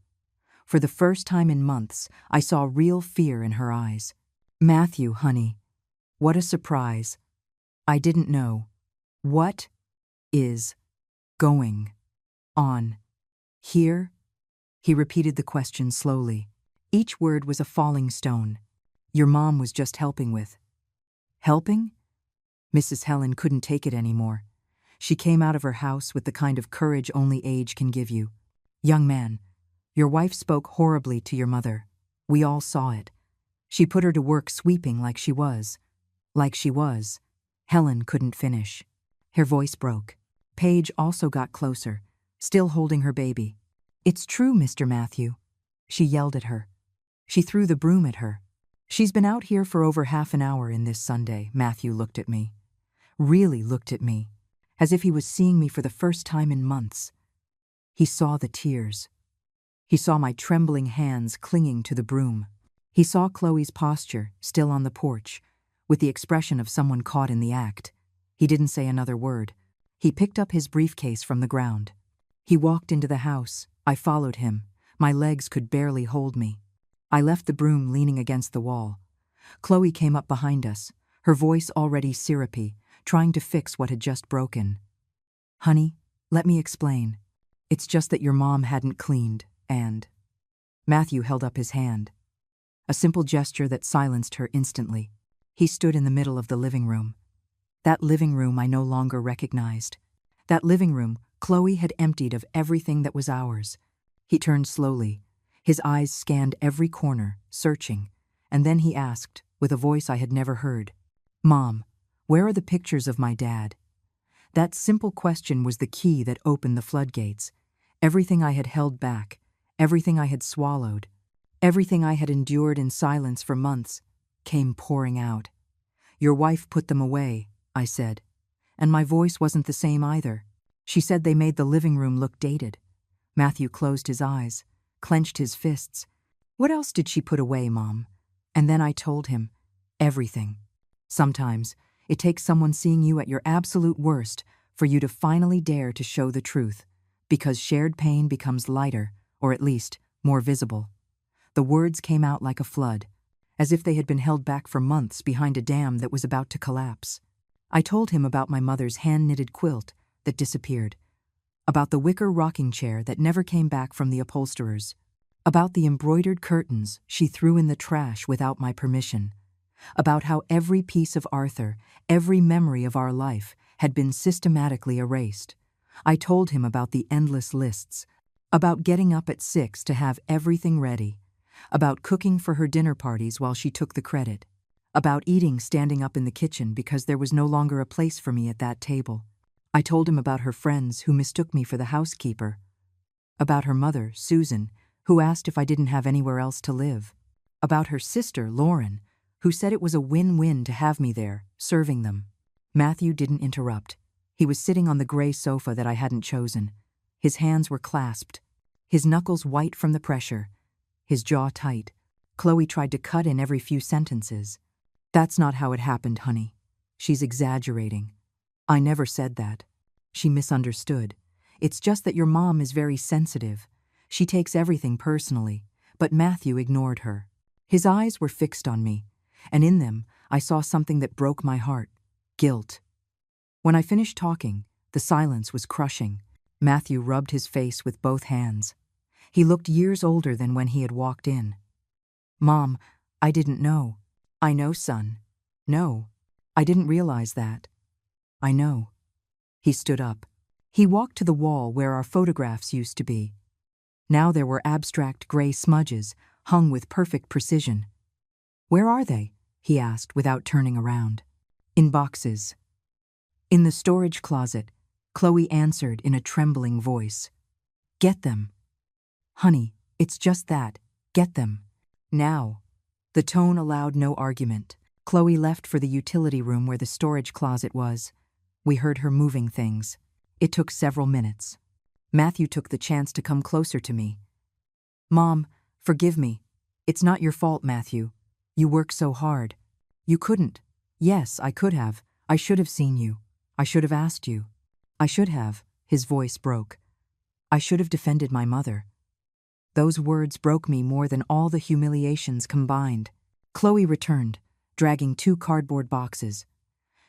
For the first time in months, I saw real fear in her eyes. "Matthew, honey, what a surprise. I didn't know. What is going on here?" He repeated the question slowly. Each word was a falling stone. "Your mom was just helping with." Helping? Mrs. Helen couldn't take it anymore. She came out of her house with the kind of courage only age can give you. "Young man, your wife spoke horribly to your mother. We all saw it. She put her to work sweeping like she was. Like she was." Helen couldn't finish. Her voice broke. Paige also got closer, still holding her baby. "It's true, Mr. Matthew." She yelled at her. She threw the broom at her. "She's been out here for over half an hour in this Sunday." Matthew looked at me. Really looked at me, as if he was seeing me for the first time in months. He saw the tears. He saw my trembling hands clinging to the broom. He saw Chloe's posture, still on the porch, with the expression of someone caught in the act. He didn't say another word. He picked up his briefcase from the ground. He walked into the house. I followed him. My legs could barely hold me. I left the broom leaning against the wall. Chloe came up behind us, her voice already syrupy, trying to fix what had just broken. "Honey, let me explain. It's just that your mom hadn't cleaned, and—" Matthew held up his hand. A simple gesture that silenced her instantly. He stood in the middle of the living room. That living room I no longer recognized. That living room Chloe had emptied of everything that was ours. He turned slowly. His eyes scanned every corner, searching, and then he asked, with a voice I had never heard, "Mom, where are the pictures of my dad?" That simple question was the key that opened the floodgates. Everything I had held back, everything I had swallowed, everything I had endured in silence for months, came pouring out. "Your wife put them away," I said. And my voice wasn't the same either. She said they made the living room look dated. Matthew closed his eyes, clenched his fists. "What else did she put away, Mom?" And then I told him. Everything. Sometimes it takes someone seeing you at your absolute worst for you to finally dare to show the truth, because shared pain becomes lighter, or at least more visible. The words came out like a flood, as if they had been held back for months behind a dam that was about to collapse. I told him about my mother's hand-knitted quilt that disappeared, about the wicker rocking chair that never came back from the upholsterers, about the embroidered curtains she threw in the trash without my permission, about how every piece of Arthur, every memory of our life, had been systematically erased. I told him about the endless lists, about getting up at 6 to have everything ready, about cooking for her dinner parties while she took the credit, about eating standing up in the kitchen because there was no longer a place for me at that table. I told him about her friends who mistook me for the housekeeper, about her mother, Susan, who asked if I didn't have anywhere else to live, about her sister, Lauren, who said it was a win-win to have me there, serving them. Matthew didn't interrupt. He was sitting on the gray sofa that I hadn't chosen. His hands were clasped, his knuckles white from the pressure, his jaw tight. Chloe tried to cut in every few sentences. "That's not how it happened, honey. She's exaggerating. I never said that. She misunderstood. It's just that your mom is very sensitive. She takes everything personally." But Matthew ignored her. His eyes were fixed on me, and in them I saw something that broke my heart. Guilt. When I finished talking, the silence was crushing. Matthew rubbed his face with both hands. He looked years older than when he had walked in. "Mom, I didn't know." "I know, son. No, I didn't realize that." "I know." He stood up. He walked to the wall where our photographs used to be. Now there were abstract gray smudges, hung with perfect precision. "Where are they?" he asked without turning around. "In boxes." "In the storage closet," Chloe answered in a trembling voice. "Get them." "Honey, it's just that. Get them. Now." The tone allowed no argument. Chloe left for the utility room where the storage closet was. We heard her moving things. It took several minutes. Matthew took the chance to come closer to me. Mom, forgive me. It's not your fault, Matthew. You work so hard. You couldn't. Yes, I could have. I should have seen you. I should have asked you. I should have. His voice broke. I should have defended my mother. Those words broke me more than all the humiliations combined. Chloe returned, dragging 2 cardboard boxes.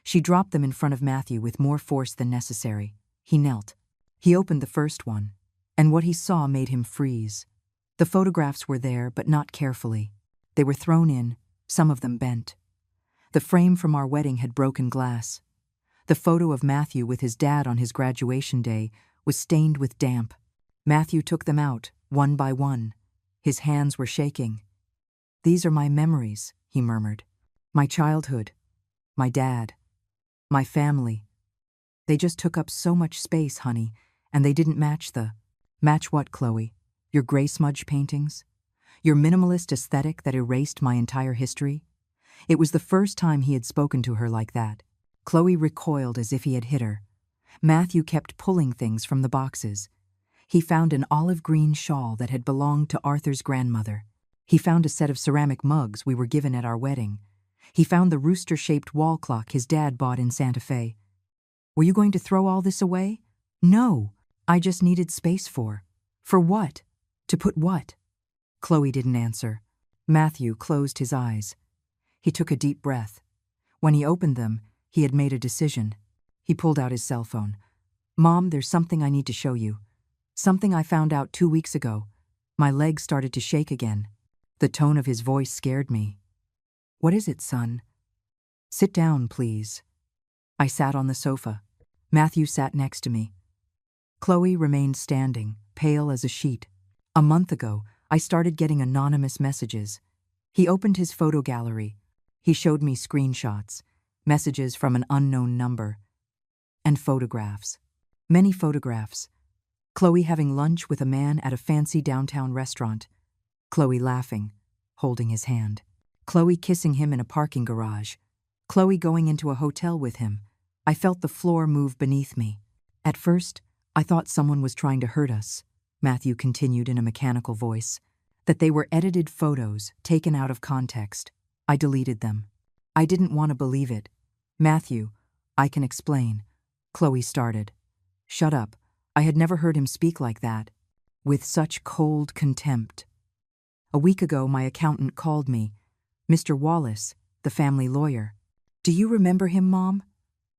She dropped them in front of Matthew with more force than necessary. He knelt. He opened the first one, and what he saw made him freeze. The photographs were there, but not carefully. They were thrown in, some of them bent. The frame from our wedding had broken glass. The photo of Matthew with his dad on his graduation day was stained with damp. Matthew took them out, one by one. His hands were shaking. These are my memories, he murmured. My childhood. My dad. My family. They just took up so much space, honey, and they didn't match the… Match what, Chloe? Your gray smudge paintings? Your minimalist aesthetic that erased my entire history? It was the first time he had spoken to her like that. Chloe recoiled as if he had hit her. Matthew kept pulling things from the boxes. He found an olive green shawl that had belonged to Arthur's grandmother. He found a set of ceramic mugs we were given at our wedding. He found the rooster-shaped wall clock his dad bought in Santa Fe. Were you going to throw all this away? No, I just needed space for. For what? To put what? Chloe didn't answer. Matthew closed his eyes. He took a deep breath. When he opened them, he had made a decision. He pulled out his cell phone. Mom, there's something I need to show you. Something I found out 2 weeks ago. My legs started to shake again. The tone of his voice scared me. What is it, son? Sit down, please. I sat on the sofa. Matthew sat next to me. Chloe remained standing, pale as a sheet. A month ago, I started getting anonymous messages. He opened his photo gallery. He showed me screenshots, messages from an unknown number, and photographs. Many photographs. Chloe having lunch with a man at a fancy downtown restaurant. Chloe laughing, holding his hand. Chloe kissing him in a parking garage. Chloe going into a hotel with him. I felt the floor move beneath me. At first, I thought someone was trying to hurt us, Matthew continued in a mechanical voice. That they were edited photos, taken out of context. I deleted them. I didn't want to believe it. Matthew, I can explain. Chloe started. Shut up. I had never heard him speak like that. With such cold contempt. A week ago, my accountant called me. Mr. Wallace, the family lawyer. Do you remember him, Mom?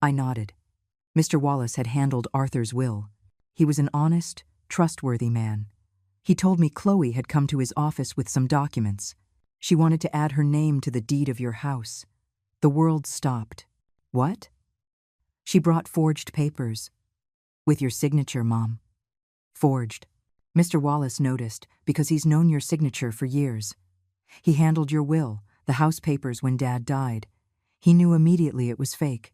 I nodded. Mr. Wallace had handled Arthur's will. He was an honest, trustworthy man. He told me Chloe had come to his office with some documents. She wanted to add her name to the deed of your house. The world stopped. What? She brought forged papers. With your signature, Mom. Forged. Mr. Wallace noticed because he's known your signature for years. He handled your will, the house papers when Dad died. He knew immediately it was fake.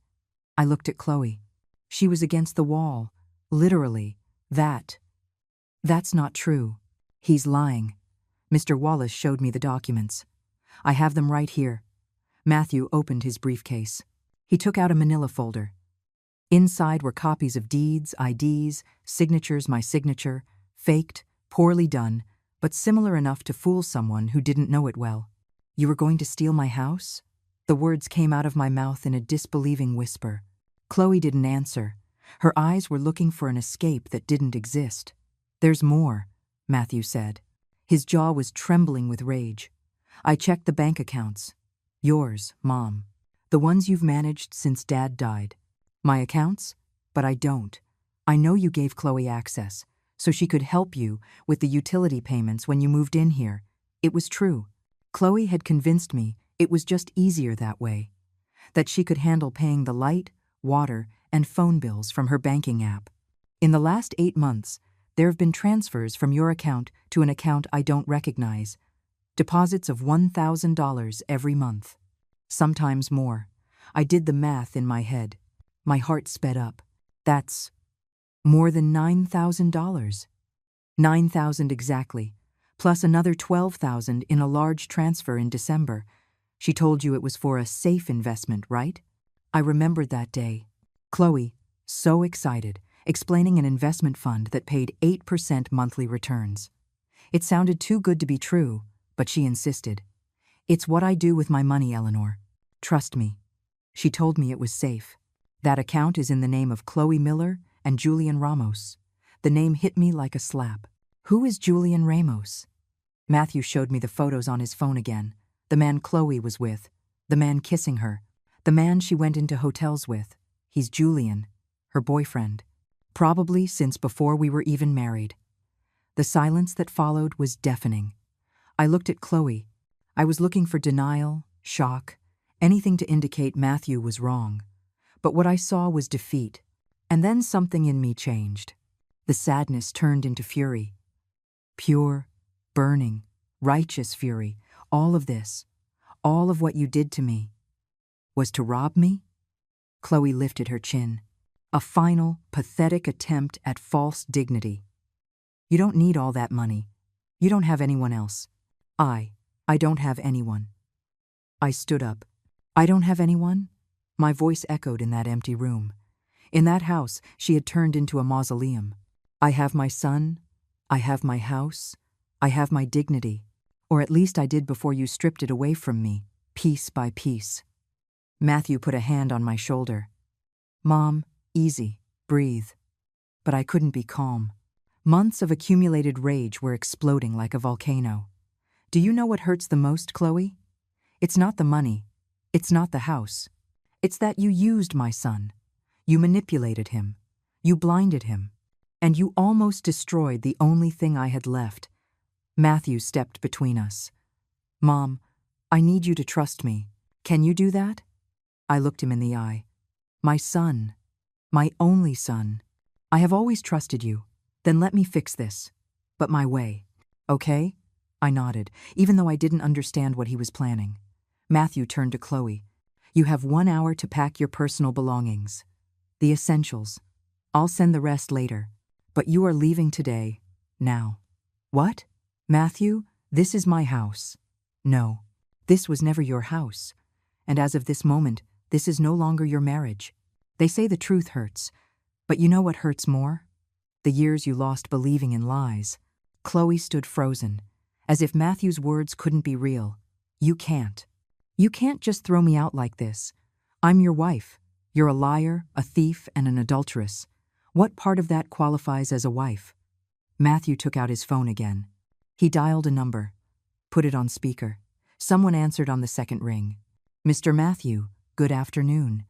I looked at Chloe. She was against the wall. Literally. That's not true. He's lying. Mr. Wallace showed me the documents. I have them right here. Matthew opened his briefcase. He took out a manila folder. Inside were copies of deeds, IDs, signatures, my signature, faked, poorly done, but similar enough to fool someone who didn't know it well. You were going to steal my house? The words came out of my mouth in a disbelieving whisper. Chloe didn't answer. Her eyes were looking for an escape that didn't exist. There's more, Matthew said. His jaw was trembling with rage. I checked the bank accounts. Yours, Mom. The ones you've managed since Dad died. My accounts? But I don't. I know you gave Chloe access, so she could help you with the utility payments when you moved in here. It was true. Chloe had convinced me it was just easier that way. That she could handle paying the light, water, and phone bills from her banking app. In the last 8 months, there have been transfers from your account to an account I don't recognize. Deposits of $1,000 every month. Sometimes more. I did the math in my head. My heart sped up. That's more than $9,000. $9,000 exactly, plus another $12,000 in a large transfer in December. She told you it was for a safe investment, right? I remembered that day. Chloe, so excited, explaining an investment fund that paid 8% monthly returns. It sounded too good to be true, but she insisted. "It's what I do with my money, Eleanor. Trust me." She told me it was safe. "That account is in the name of Chloe Miller and Julian Ramos." The name hit me like a slap. Who is Julian Ramos? Matthew showed me the photos on his phone again. The man Chloe was with. The man kissing her. The man she went into hotels with. He's Julian, her boyfriend. Probably since before we were even married. The silence that followed was deafening. I looked at Chloe. I was looking for denial, shock, anything to indicate Matthew was wrong. But what I saw was defeat. And then something in me changed. The sadness turned into fury. Pure, burning, righteous fury. All of this, all of what you did to me, was to rob me? Chloe lifted her chin. A final, pathetic attempt at false dignity. "You don't need all that money. You don't have anyone else." I don't have anyone." I stood up. "I don't have anyone?" My voice echoed in that empty room. In that house, she had turned into a mausoleum. "I have my son. I have my house. I have my dignity. Or at least I did before you stripped it away from me, piece by piece." Matthew put a hand on my shoulder. "Mom, easy, breathe." But I couldn't be calm. Months of accumulated rage were exploding like a volcano. "Do you know what hurts the most, Chloe? It's not the money. It's not the house. It's that you used my son. You manipulated him. You blinded him. And you almost destroyed the only thing I had left." Matthew stepped between us. "Mom, I need you to trust me. Can you do that?" I looked him in the eye. "My son. My only son. I have always trusted you. Then let me fix this. But my way. Okay?" I nodded, even though I didn't understand what he was planning. Matthew turned to Chloe. "You have 1 hour to pack your personal belongings. The essentials. I'll send the rest later. But you are leaving today. Now." "What?" "Matthew, this is my house." "No, this was never your house. And as of this moment, this is no longer your marriage. They say the truth hurts. But you know what hurts more? The years you lost believing in lies." Chloe stood frozen, as if Matthew's words couldn't be real. "You can't. You can't just throw me out like this. I'm your wife. You're a liar, a thief, and an adulteress. What part of that qualifies as a wife?" Matthew took out his phone again. He dialed a number, put it on speaker. Someone answered on the second ring. "Mr. Matthew, good afternoon."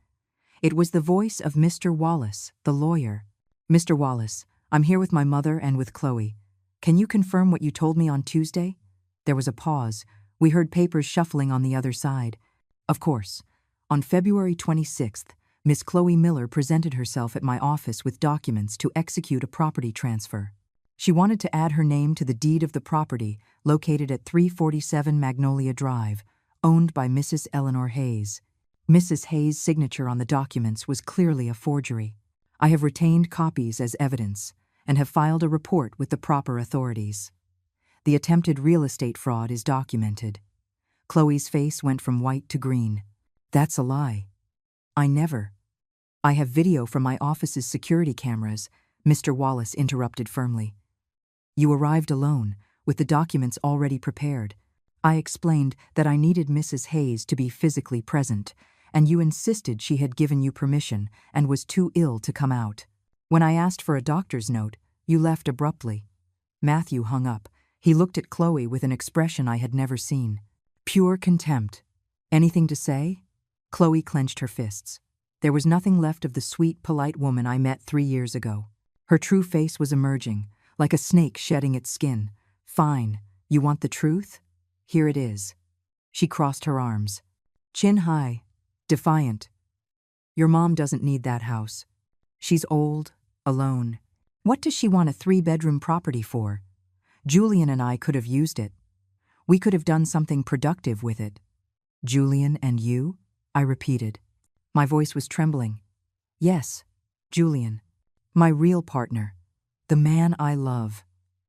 It was the voice of Mr. Wallace, the lawyer. "Mr. Wallace, I'm here with my mother and with Chloe. Can you confirm what you told me on Tuesday?" There was a pause. We heard papers shuffling on the other side. "Of course. On February 26th, Miss Chloe Miller presented herself at my office with documents to execute a property transfer. She wanted to add her name to the deed of the property located at 347 Magnolia Drive, owned by Mrs. Eleanor Hayes. Mrs. Hayes' signature on the documents was clearly a forgery. I have retained copies as evidence and have filed a report with the proper authorities. The attempted real estate fraud is documented." Chloe's face went from white to green. "That's a lie. I never." "I have video from my office's security cameras," Mr. Wallace interrupted firmly. "You arrived alone, with the documents already prepared. I explained that I needed Mrs. Hayes to be physically present, and you insisted she had given you permission and was too ill to come out. When I asked for a doctor's note, you left abruptly." Matthew hung up. He looked at Chloe with an expression I had never seen. Pure contempt. "Anything to say?" Chloe clenched her fists. There was nothing left of the sweet, polite woman I met 3 years ago. Her true face was emerging, like a snake shedding its skin. "Fine. You want the truth? Here it is." She crossed her arms. Chin high, defiant. "Your mom doesn't need that house. She's old, alone. What does she want a 3-bedroom property for? Julian and I could have used it. We could have done something productive with it." "Julian and you?" I repeated. My voice was trembling. "Yes, Julian. My real partner. The man I love.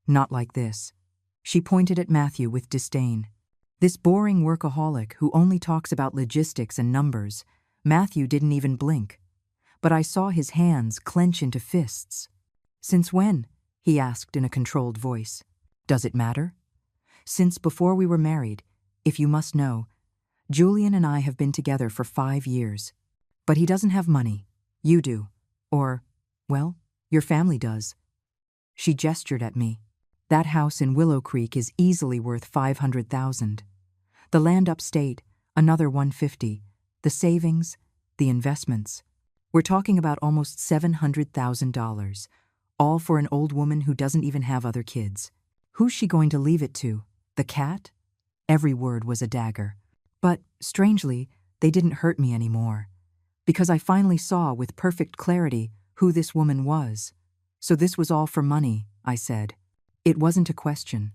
Not like this." She pointed at Matthew with disdain. "This boring workaholic who only talks about logistics and numbers." Matthew didn't even blink. but I saw his hands clench into fists. "Since when?" he asked in a controlled voice. "Does it matter?" "Since before we were married, if you must know. Julian and I have been together for 5 years. But he doesn't have money. You do. Or, well, your family does." She gestured at me. "That house in Willow Creek is easily worth $500,000. The land upstate, another $150. The savings, the investments. We're talking about almost $700,000, all for an old woman who doesn't even have other kids. Who's she going to leave it to? The cat?" Every word was a dagger. But, strangely, they didn't hurt me anymore, because I finally saw with perfect clarity who this woman was. "So this was all for money," I said. It wasn't a question.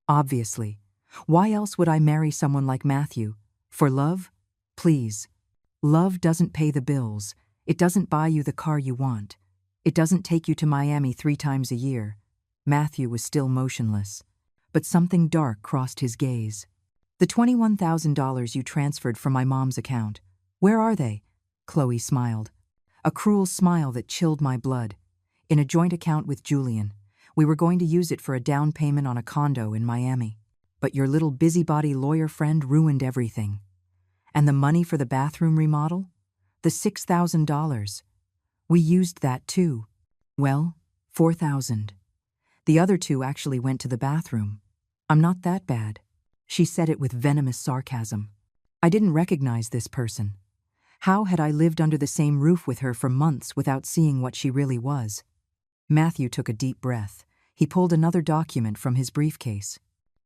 Obviously. Why else would I marry someone like Matthew? For love? Please. Love doesn't pay the bills. It doesn't buy you the car you want. It doesn't take you to Miami 3 times a year. Matthew was still motionless. But something dark crossed his gaze. "The $21,000 you transferred from my mom's account. Where are they?" Chloe smiled. A cruel smile that chilled my blood. "In a joint account with Julian. We were going to use it for a down payment on a condo in Miami. But your little busybody lawyer friend ruined everything." "And the money for the bathroom remodel? The $6,000. We used that too." "Well, 4,000. The other 2 actually went to the bathroom. I'm not that bad." She said it with venomous sarcasm. I didn't recognize this person. How had I lived under the same roof with her for months without seeing what she really was? Matthew took a deep breath. He pulled another document from his briefcase.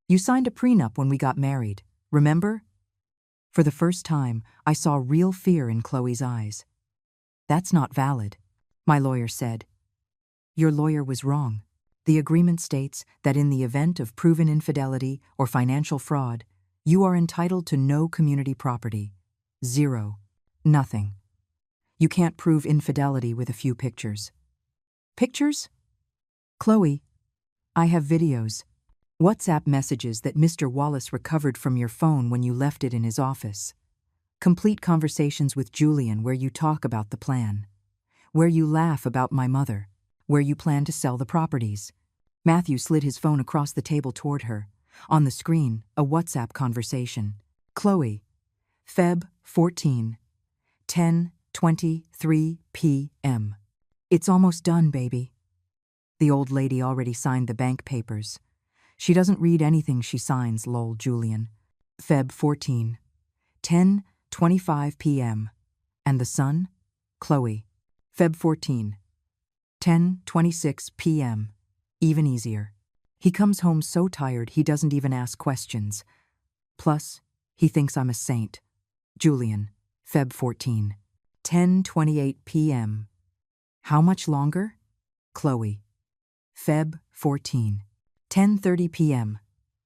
"You signed a prenup when we got married, remember?" For the first time, I saw real fear in Chloe's eyes. "That's not valid," my lawyer said. "Your lawyer was wrong. The agreement states that in the event of proven infidelity or financial fraud, you are entitled to no community property. 0. Nothing. You can't prove infidelity with a few pictures." "Pictures?" "Chloe, I have videos. WhatsApp messages that Mr. Wallace recovered from your phone when you left it in his office. Complete conversations with Julian where you talk about the plan. Where you laugh about my mother. Where you plan to sell the properties." Matthew slid his phone across the table toward her. On the screen, a WhatsApp conversation. "Chloe, Feb. 14, 10:23 p.m. It's almost done, baby." The old lady already signed the bank papers. "She doesn't read anything she signs, lol, Julian." "Feb. 14, 10:25 p.m. And the son?" "Chloe, Feb. 14, 10:26 p.m. Even easier. He comes home so tired he doesn't even ask questions. Plus, he thinks I'm a saint." "Julian, Feb. 14, 10:28 p.m. How much longer?" "Chloe, Feb. 14, 10:30 p.m.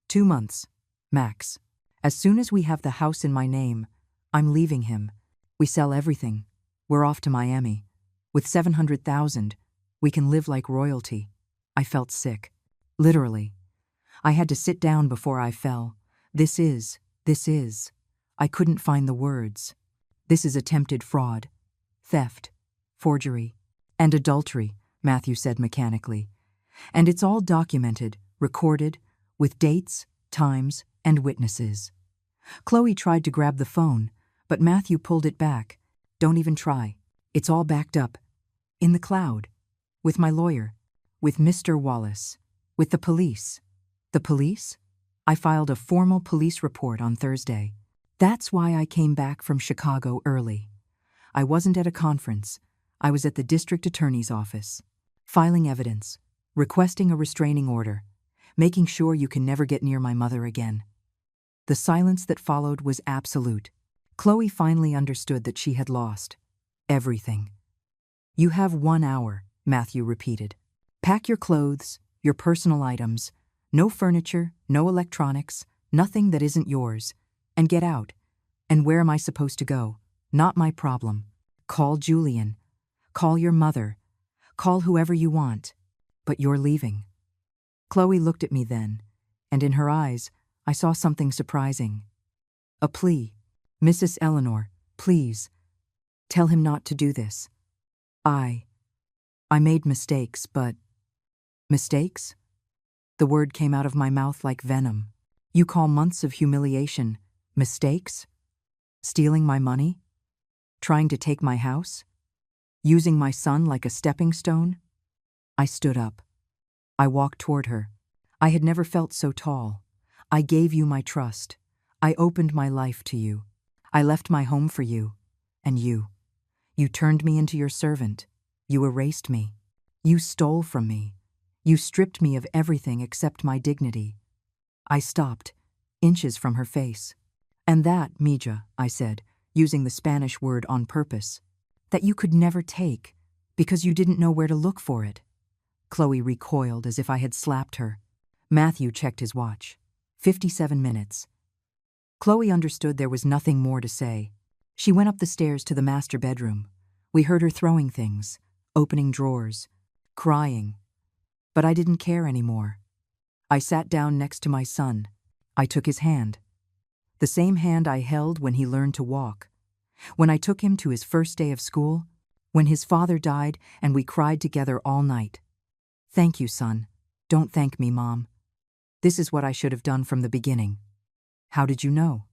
2 months, max. As soon as we have the house in my name, I'm leaving him. We sell everything. We're off to Miami. With $700,000, we can live like royalty." I felt sick. Literally. I had to sit down before I fell. This is. I couldn't find the words. "This is attempted fraud, theft, forgery, and adultery," Matthew said mechanically. "And it's all documented, recorded, with dates, times, and witnesses." Chloe tried to grab the phone, but Matthew pulled it back. "Don't even try. It's all backed up. In the cloud. With my lawyer. With Mr. Wallace. With the police." "The police?" "I filed a formal police report on Thursday. That's why I came back from Chicago early. I wasn't at a conference. I was at the district attorney's office. Filing evidence. Requesting a restraining order. Making sure you can never get near my mother again." The silence that followed was absolute. Chloe finally understood that she had lost. Everything. "You have 1 hour," Matthew repeated. "Pack your clothes, your personal items, no furniture, no electronics, nothing that isn't yours, and get out. And where am I supposed to go? Not my problem. Call Julian. Call your mother. Call whoever you want. But you're leaving." Chloe looked at me then, and in her eyes, I saw something surprising. A plea. "Mrs. Eleanor, please, tell him not to do this." I made mistakes, but… Mistakes? The word came out of my mouth like venom. You call months of humiliation mistakes? Stealing my money? Trying to take my house? Using my son like a stepping stone? I stood up. I walked toward her. I had never felt so tall. I gave you my trust. I opened my life to you. I left my home for you. And you. You turned me into your servant. You erased me. You stole from me. You stripped me of everything except my dignity. I stopped, inches from her face. And that, Mija, I said, using the Spanish word on purpose, that you could never take because you didn't know where to look for it. Chloe recoiled as if I had slapped her. Matthew checked his watch. 57 minutes. Chloe understood there was nothing more to say. She went up the stairs to the master bedroom. We heard her throwing things, opening drawers, crying. But I didn't care anymore. I sat down next to my son. I took his hand. The same hand I held when he learned to walk. When I took him to his first day of school. When his father died and we cried together all night. Thank you, son. Don't thank me, Mom. This is what I should have done from the beginning. How did you know?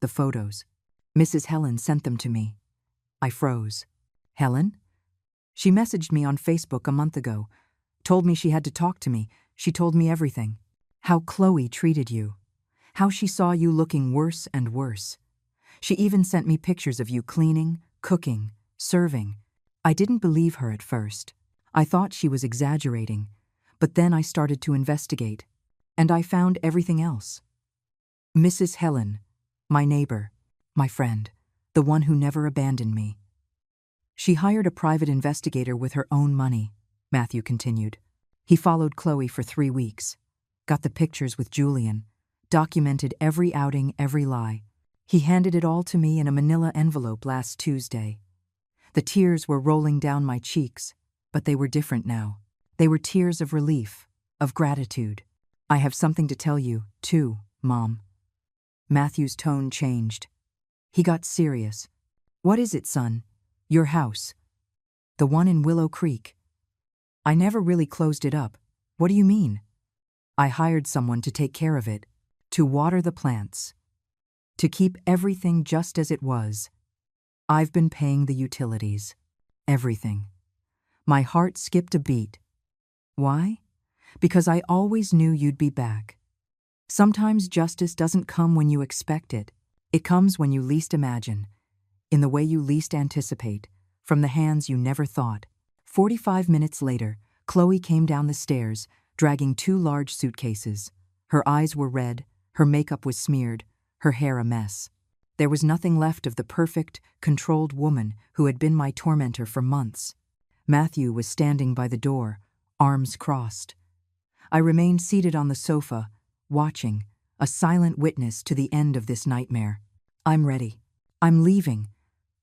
The photos. Mrs. Helen sent them to me. I froze. Helen? She messaged me on Facebook a month ago. Told me she had to talk to me. She told me everything. How Chloe treated you. How she saw you looking worse and worse. She even sent me pictures of you cleaning, cooking, serving. I didn't believe her at first. I thought she was exaggerating. But then I started to investigate. And I found everything else. Mrs. Helen, my neighbor, my friend, the one who never abandoned me. She hired a private investigator with her own money, Matthew continued. He followed Chloe for 3 weeks, got the pictures with Julian, documented every outing, every lie. He handed it all to me in a manila envelope last Tuesday. The tears were rolling down my cheeks, but they were different now. They were tears of relief, of gratitude. I have something to tell you, too, Mom. Matthew's tone changed. He got serious. What is it, son? Your house. The one in Willow Creek. I never really closed it up. What do you mean? I hired someone to take care of it, to water the plants, to keep everything just as it was. I've been paying the utilities. Everything. My heart skipped a beat. Why? Because I always knew you'd be back. Sometimes justice doesn't come when you expect it. It comes when you least imagine, in the way you least anticipate, from the hands you never thought. 45 minutes later, Chloe came down the stairs, dragging 2 large suitcases. Her eyes were red, her makeup was smeared, her hair a mess. There was nothing left of the perfect, controlled woman who had been my tormentor for months. Matthew was standing by the door, arms crossed. I remained seated on the sofa, watching, a silent witness to the end of this nightmare. I'm ready. I'm leaving,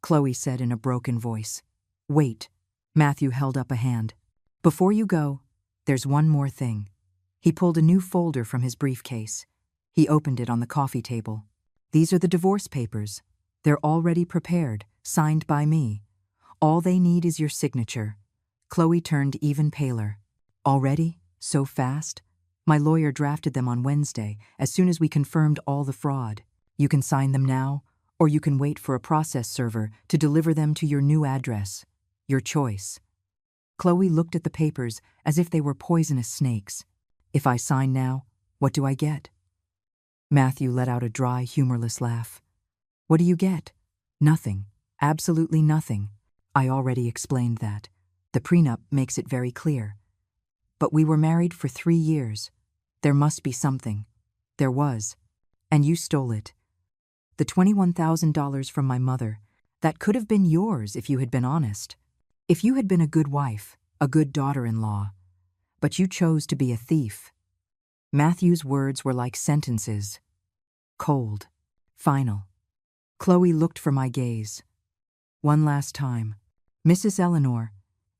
Chloe said in a broken voice. Wait. Matthew held up a hand. Before you go, there's one more thing. He pulled a new folder from his briefcase. He opened it on the coffee table. These are the divorce papers. They're already prepared, signed by me. All they need is your signature. Chloe turned even paler. Already? So fast? My lawyer drafted them on Wednesday, as soon as we confirmed all the fraud. You can sign them now, or you can wait for a process server to deliver them to your new address. Your choice. Chloe looked at the papers as if they were poisonous snakes. If I sign now, what do I get? Matthew let out a dry, humorless laugh. What do you get? Nothing. Absolutely nothing. I already explained that. The prenup makes it very clear. But we were married for 3 years. There must be something. There was. And you stole it. The $21,000 from my mother. That could have been yours if you had been honest. If you had been a good wife, a good daughter-in-law. But you chose to be a thief. Matthew's words were like sentences. Cold. Final. Chloe looked for my gaze. One last time. Mrs. Eleanor,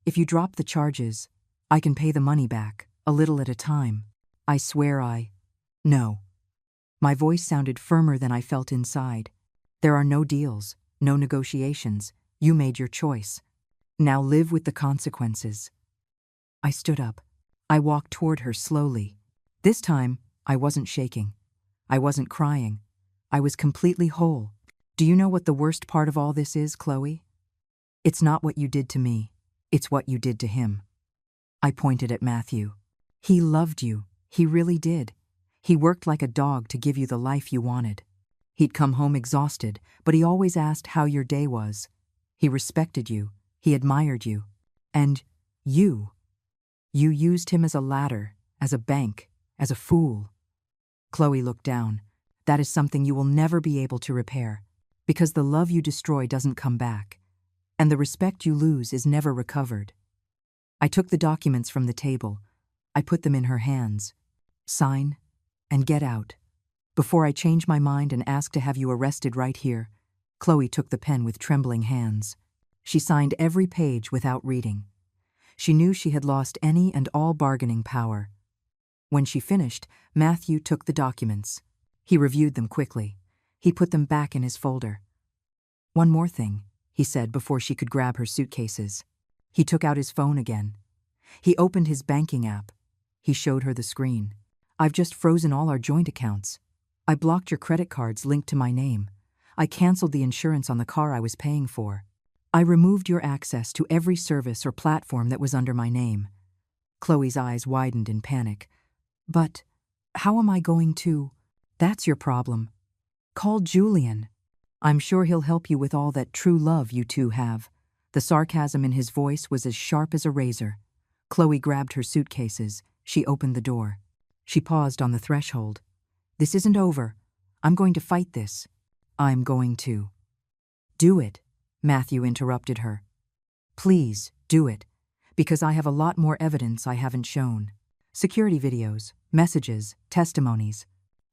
if you drop the charges, I can pay the money back, a little at a time. I swear No. My voice sounded firmer than I felt inside. There are no deals, no negotiations. You made your choice. Now live with the consequences. I stood up. I walked toward her slowly. This time, I wasn't shaking. I wasn't crying. I was completely whole. Do you know what the worst part of all this is, Chloe? It's not what you did to me. It's what you did to him. I pointed at Matthew. He loved you. He really did. He worked like a dog to give you the life you wanted. He'd come home exhausted, but he always asked how your day was. He respected you. He admired you. And you used him as a ladder, as a bank, as a fool. Chloe looked down. That is something you will never be able to repair, because the love you destroy doesn't come back, and the respect you lose is never recovered. I took the documents from the table. I put them in her hands. Sign and get out. Before I change my mind and ask to have you arrested right here. Chloe took the pen with trembling hands. She signed every page without reading. She knew she had lost any and all bargaining power. When she finished, Matthew took the documents. He reviewed them quickly. He put them back in his folder. One more thing, he said before she could grab her suitcases. He took out his phone again. He opened his banking app. He showed her the screen. I've just frozen all our joint accounts. I blocked your credit cards linked to my name. I canceled the insurance on the car I was paying for. I removed your access to every service or platform that was under my name. Chloe's eyes widened in panic. But how am I going to? That's your problem. Call Julian. I'm sure he'll help you with all that true love you two have. The sarcasm in his voice was as sharp as a razor. Chloe grabbed her suitcases. She opened the door. She paused on the threshold. This isn't over. I'm going to fight this. I'm going to. Do it, Matthew interrupted her. Please, do it, because I have a lot more evidence I haven't shown. Security videos, messages, testimonies.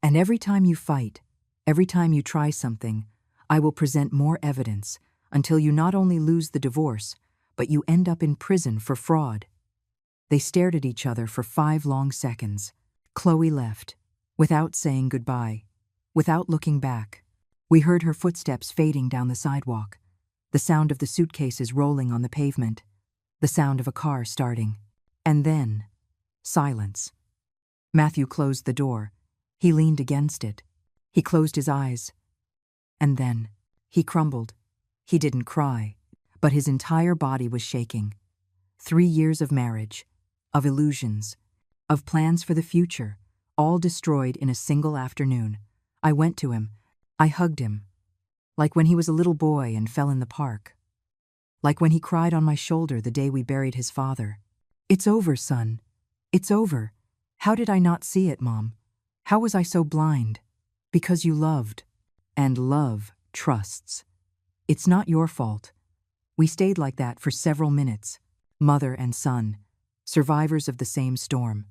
And every time you fight, every time you try something, I will present more evidence until you not only lose the divorce, but you end up in prison for fraud. They stared at each other for 5 long seconds. Chloe left, without saying goodbye, without looking back. We heard her footsteps fading down the sidewalk, the sound of the suitcases rolling on the pavement, the sound of a car starting. And then, silence. Matthew closed the door. He leaned against it. He closed his eyes. And then, he crumbled. He didn't cry, but his entire body was shaking. 3 years of marriage, of illusions, of plans for the future, all destroyed in a single afternoon. I went to him. I hugged him. Like when he was a little boy and fell in the park. Like when he cried on my shoulder the day we buried his father. It's over, son. It's over. How did I not see it, Mom? How was I so blind? Because you loved. And love trusts. It's not your fault. We stayed like that for several minutes, mother and son, survivors of the same storm.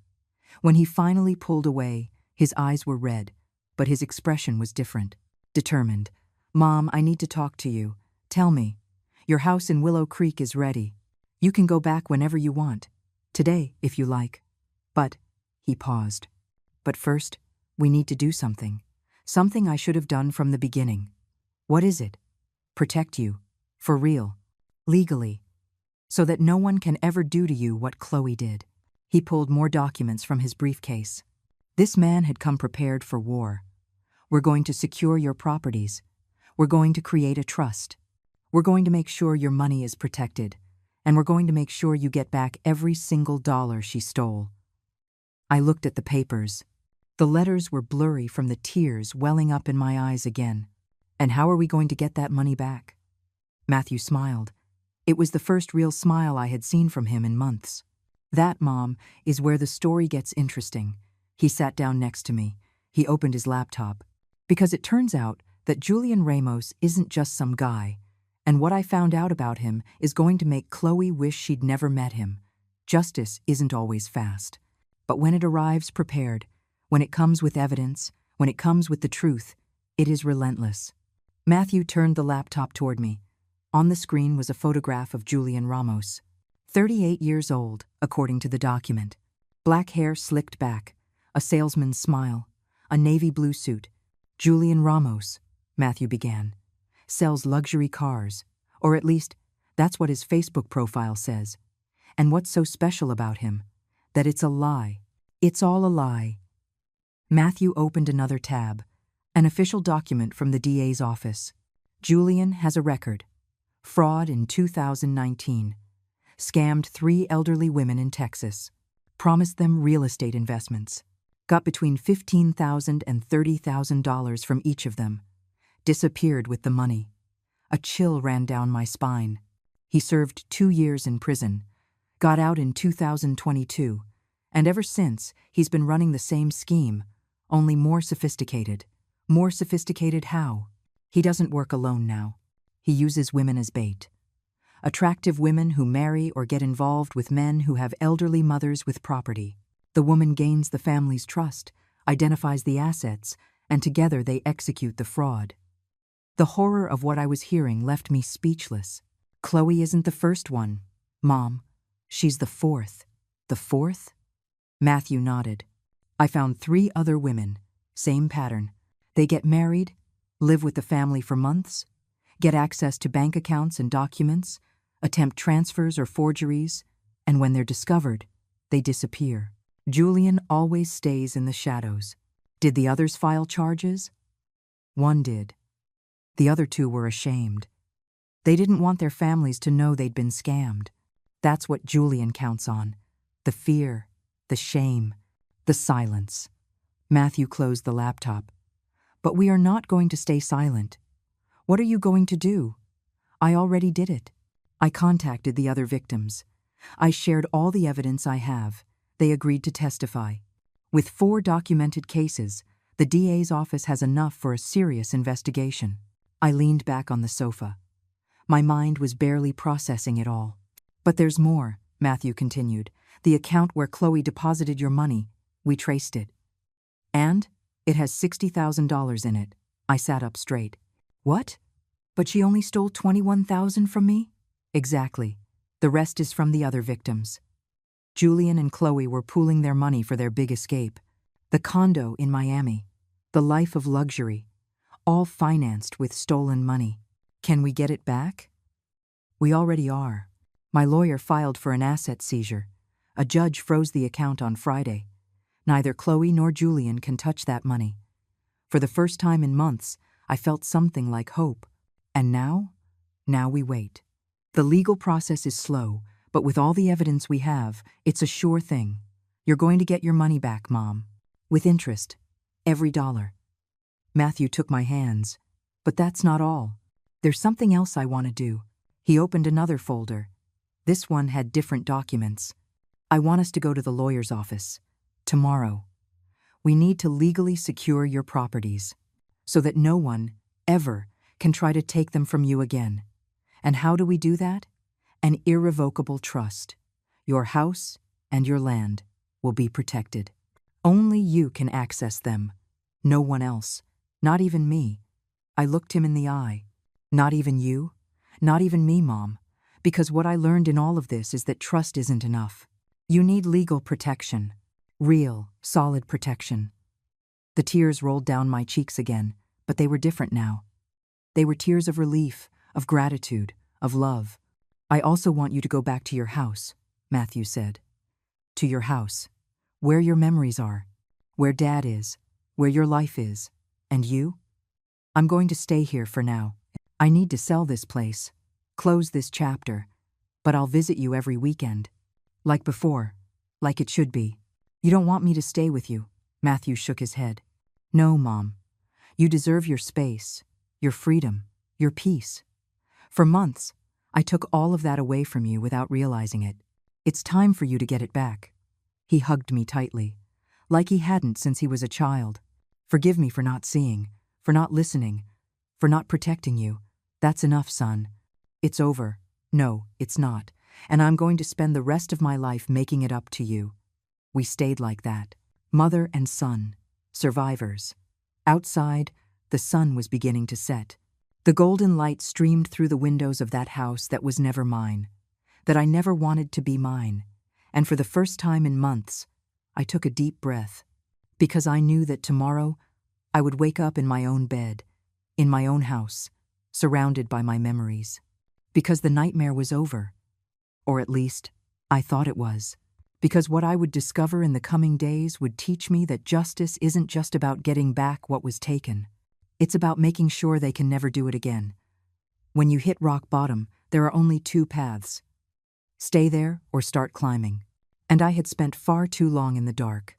When he finally pulled away, his eyes were red, but his expression was different, determined. Mom, I need to talk to you. Tell me. Your house in Willow Creek is ready. You can go back whenever you want. Today, if you like. But, he paused. But first, we need to do something. Something I should have done from the beginning. What is it? Protect you. For real. Legally. So that no one can ever do to you what Chloe did. He pulled more documents from his briefcase. This man had come prepared for war. We're going to secure your properties. We're going to create a trust. We're going to make sure your money is protected. And we're going to make sure you get back every single dollar she stole. I looked at the papers. The letters were blurry from the tears welling up in my eyes again. And how are we going to get that money back? Matthew smiled. It was the first real smile I had seen from him in months. That, Mom, is where the story gets interesting. He sat down next to me. He opened his laptop. Because it turns out that Julian Ramos isn't just some guy. And what I found out about him is going to make Chloe wish she'd never met him. Justice isn't always fast. But when it arrives prepared, when it comes with evidence, when it comes with the truth, it is relentless. Matthew turned the laptop toward me. On the screen was a photograph of Julian Ramos. 38 years old, according to the document. Black hair slicked back, a salesman's smile, a navy blue suit. Julian Ramos, Matthew began, sells luxury cars, or at least, That's what his Facebook profile says. And what's so special about him? That it's a lie. It's all a lie. Matthew opened another tab, an official document from the DA's office. Julian has a record. Fraud in 2019. Scammed 3 elderly women in Texas. Promised them real estate investments. Got between $15,000 and $30,000 from each of them. Disappeared with the money. A chill ran down my spine. He served 2 years in prison. Got out in 2022. And ever since, he's been running the same scheme, only more sophisticated. More sophisticated how? He doesn't work alone now. He uses women as bait. Attractive women who marry or get involved with men who have elderly mothers with property. The woman gains the family's trust, identifies the assets, and together they execute the fraud. The horror of what I was hearing left me speechless. Chloe isn't the first one, Mom. She's the fourth. The fourth? Matthew nodded. I found 3 other women. Same pattern. They get married, live with the family for months, get access to bank accounts and documents, attempt transfers or forgeries, and when they're discovered, they disappear. Julian always stays in the shadows. Did the others file charges? One did. The other 2 were ashamed. They didn't want their families to know they'd been scammed. That's what Julian counts on. The fear, the shame, the silence. Matthew closed the laptop. But we are not going to stay silent. What are you going to do? I already did it. I contacted the other victims. I shared all the evidence I have. They agreed to testify. With 4 documented cases, the DA's office has enough for a serious investigation. I leaned back on the sofa. My mind was barely processing it all. But there's more, Matthew continued. The account where Chloe deposited your money, we traced it. And it has $60,000 in it. I sat up straight. What? But she only stole $21,000 from me? Exactly. The rest is from the other victims. Julian and Chloe were pooling their money for their big escape. The condo in Miami. The life of luxury. All financed with stolen money. Can we get it back? We already are. My lawyer filed for an asset seizure. A judge froze the account on Friday. Neither Chloe nor Julian can touch that money. For the first time in months, I felt something like hope. And now? Now we wait. The legal process is slow, but with all the evidence we have, it's a sure thing. You're going to get your money back, Mom. With interest. Every dollar. Matthew took my hands. But that's not all. There's something else I want to do. He opened another folder. This one had different documents. I want us to go to the lawyer's office. Tomorrow. We need to legally secure your properties, so that no one, ever, can try to take them from you again. And how do we do that? An irrevocable trust. Your house and your land will be protected. Only you can access them. No one else. Not even me. I looked him in the eye. Not even you? Not even me, Mom. Because what I learned in all of this is that trust isn't enough. You need legal protection. Real, solid protection. The tears rolled down my cheeks again, but they were different now. They were tears of relief, of gratitude, of love. I also want you to go back to your house, Matthew said. To your house. Where your memories are. Where Dad is. Where your life is. And you? I'm going to stay here for now. I need to sell this place. Close this chapter. But I'll visit you every weekend. Like before. Like it should be. You don't want me to stay with you. Matthew shook his head. No, Mom. You deserve your space, your freedom, your peace. For months, I took all of that away from you without realizing it. It's time for you to get it back. He hugged me tightly, like he hadn't since he was a child. Forgive me for not seeing, for not listening, for not protecting you. That's enough, son. It's over. No, it's not. And I'm going to spend the rest of my life making it up to you. We stayed like that. Mother and son. Survivors. Outside, the sun was beginning to set. The golden light streamed through the windows of that house that was never mine, that I never wanted to be mine. And for the first time in months, I took a deep breath, because I knew that tomorrow I would wake up in my own bed, in my own house, surrounded by my memories. Because the nightmare was over. Or at least, I thought it was. Because what I would discover in the coming days would teach me that justice isn't just about getting back what was taken. It's about making sure they can never do it again. When you hit rock bottom, there are only two paths. Stay there or start climbing. And I had spent far too long in the dark.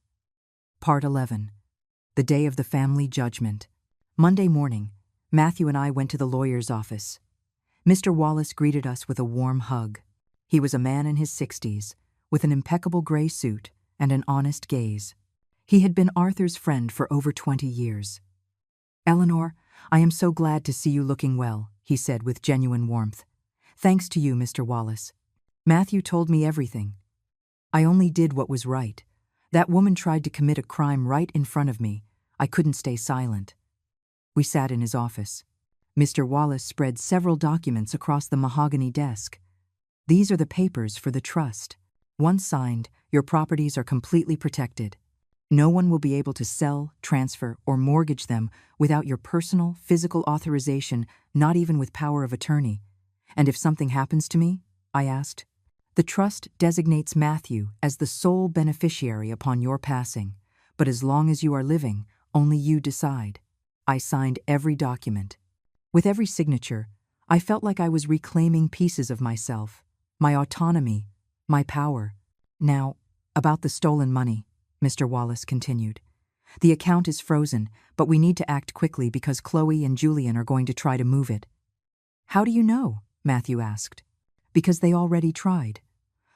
Part 11. The day of the family judgment. Monday morning, Matthew and I went to the lawyer's office. Mr. Wallace greeted us with a warm hug. He was a man in his 60s, with an impeccable gray suit and an honest gaze. He had been Arthur's friend for over 20 years. "Eleanor, I am so glad to see you looking well," he said with genuine warmth. "Thanks to you, Mr. Wallace. Matthew told me everything. I only did what was right. That woman tried to commit a crime right in front of me. I couldn't stay silent." We sat in his office. Mr. Wallace spread several documents across the mahogany desk. "These are the papers for the trust. Once signed, your properties are completely protected. No one will be able to sell, transfer, or mortgage them without your personal, physical authorization, not even with power of attorney. And if something happens to me?" I asked. "The trust designates Matthew as the sole beneficiary upon your passing, but as long as you are living, only you decide." I signed every document. With every signature, I felt like I was reclaiming pieces of myself, my autonomy, my power. "Now, about the stolen money," Mr. Wallace continued. "The account is frozen, but we need to act quickly because Chloe and Julian are going to try to move it." "How do you know?" Matthew asked. "Because they already tried.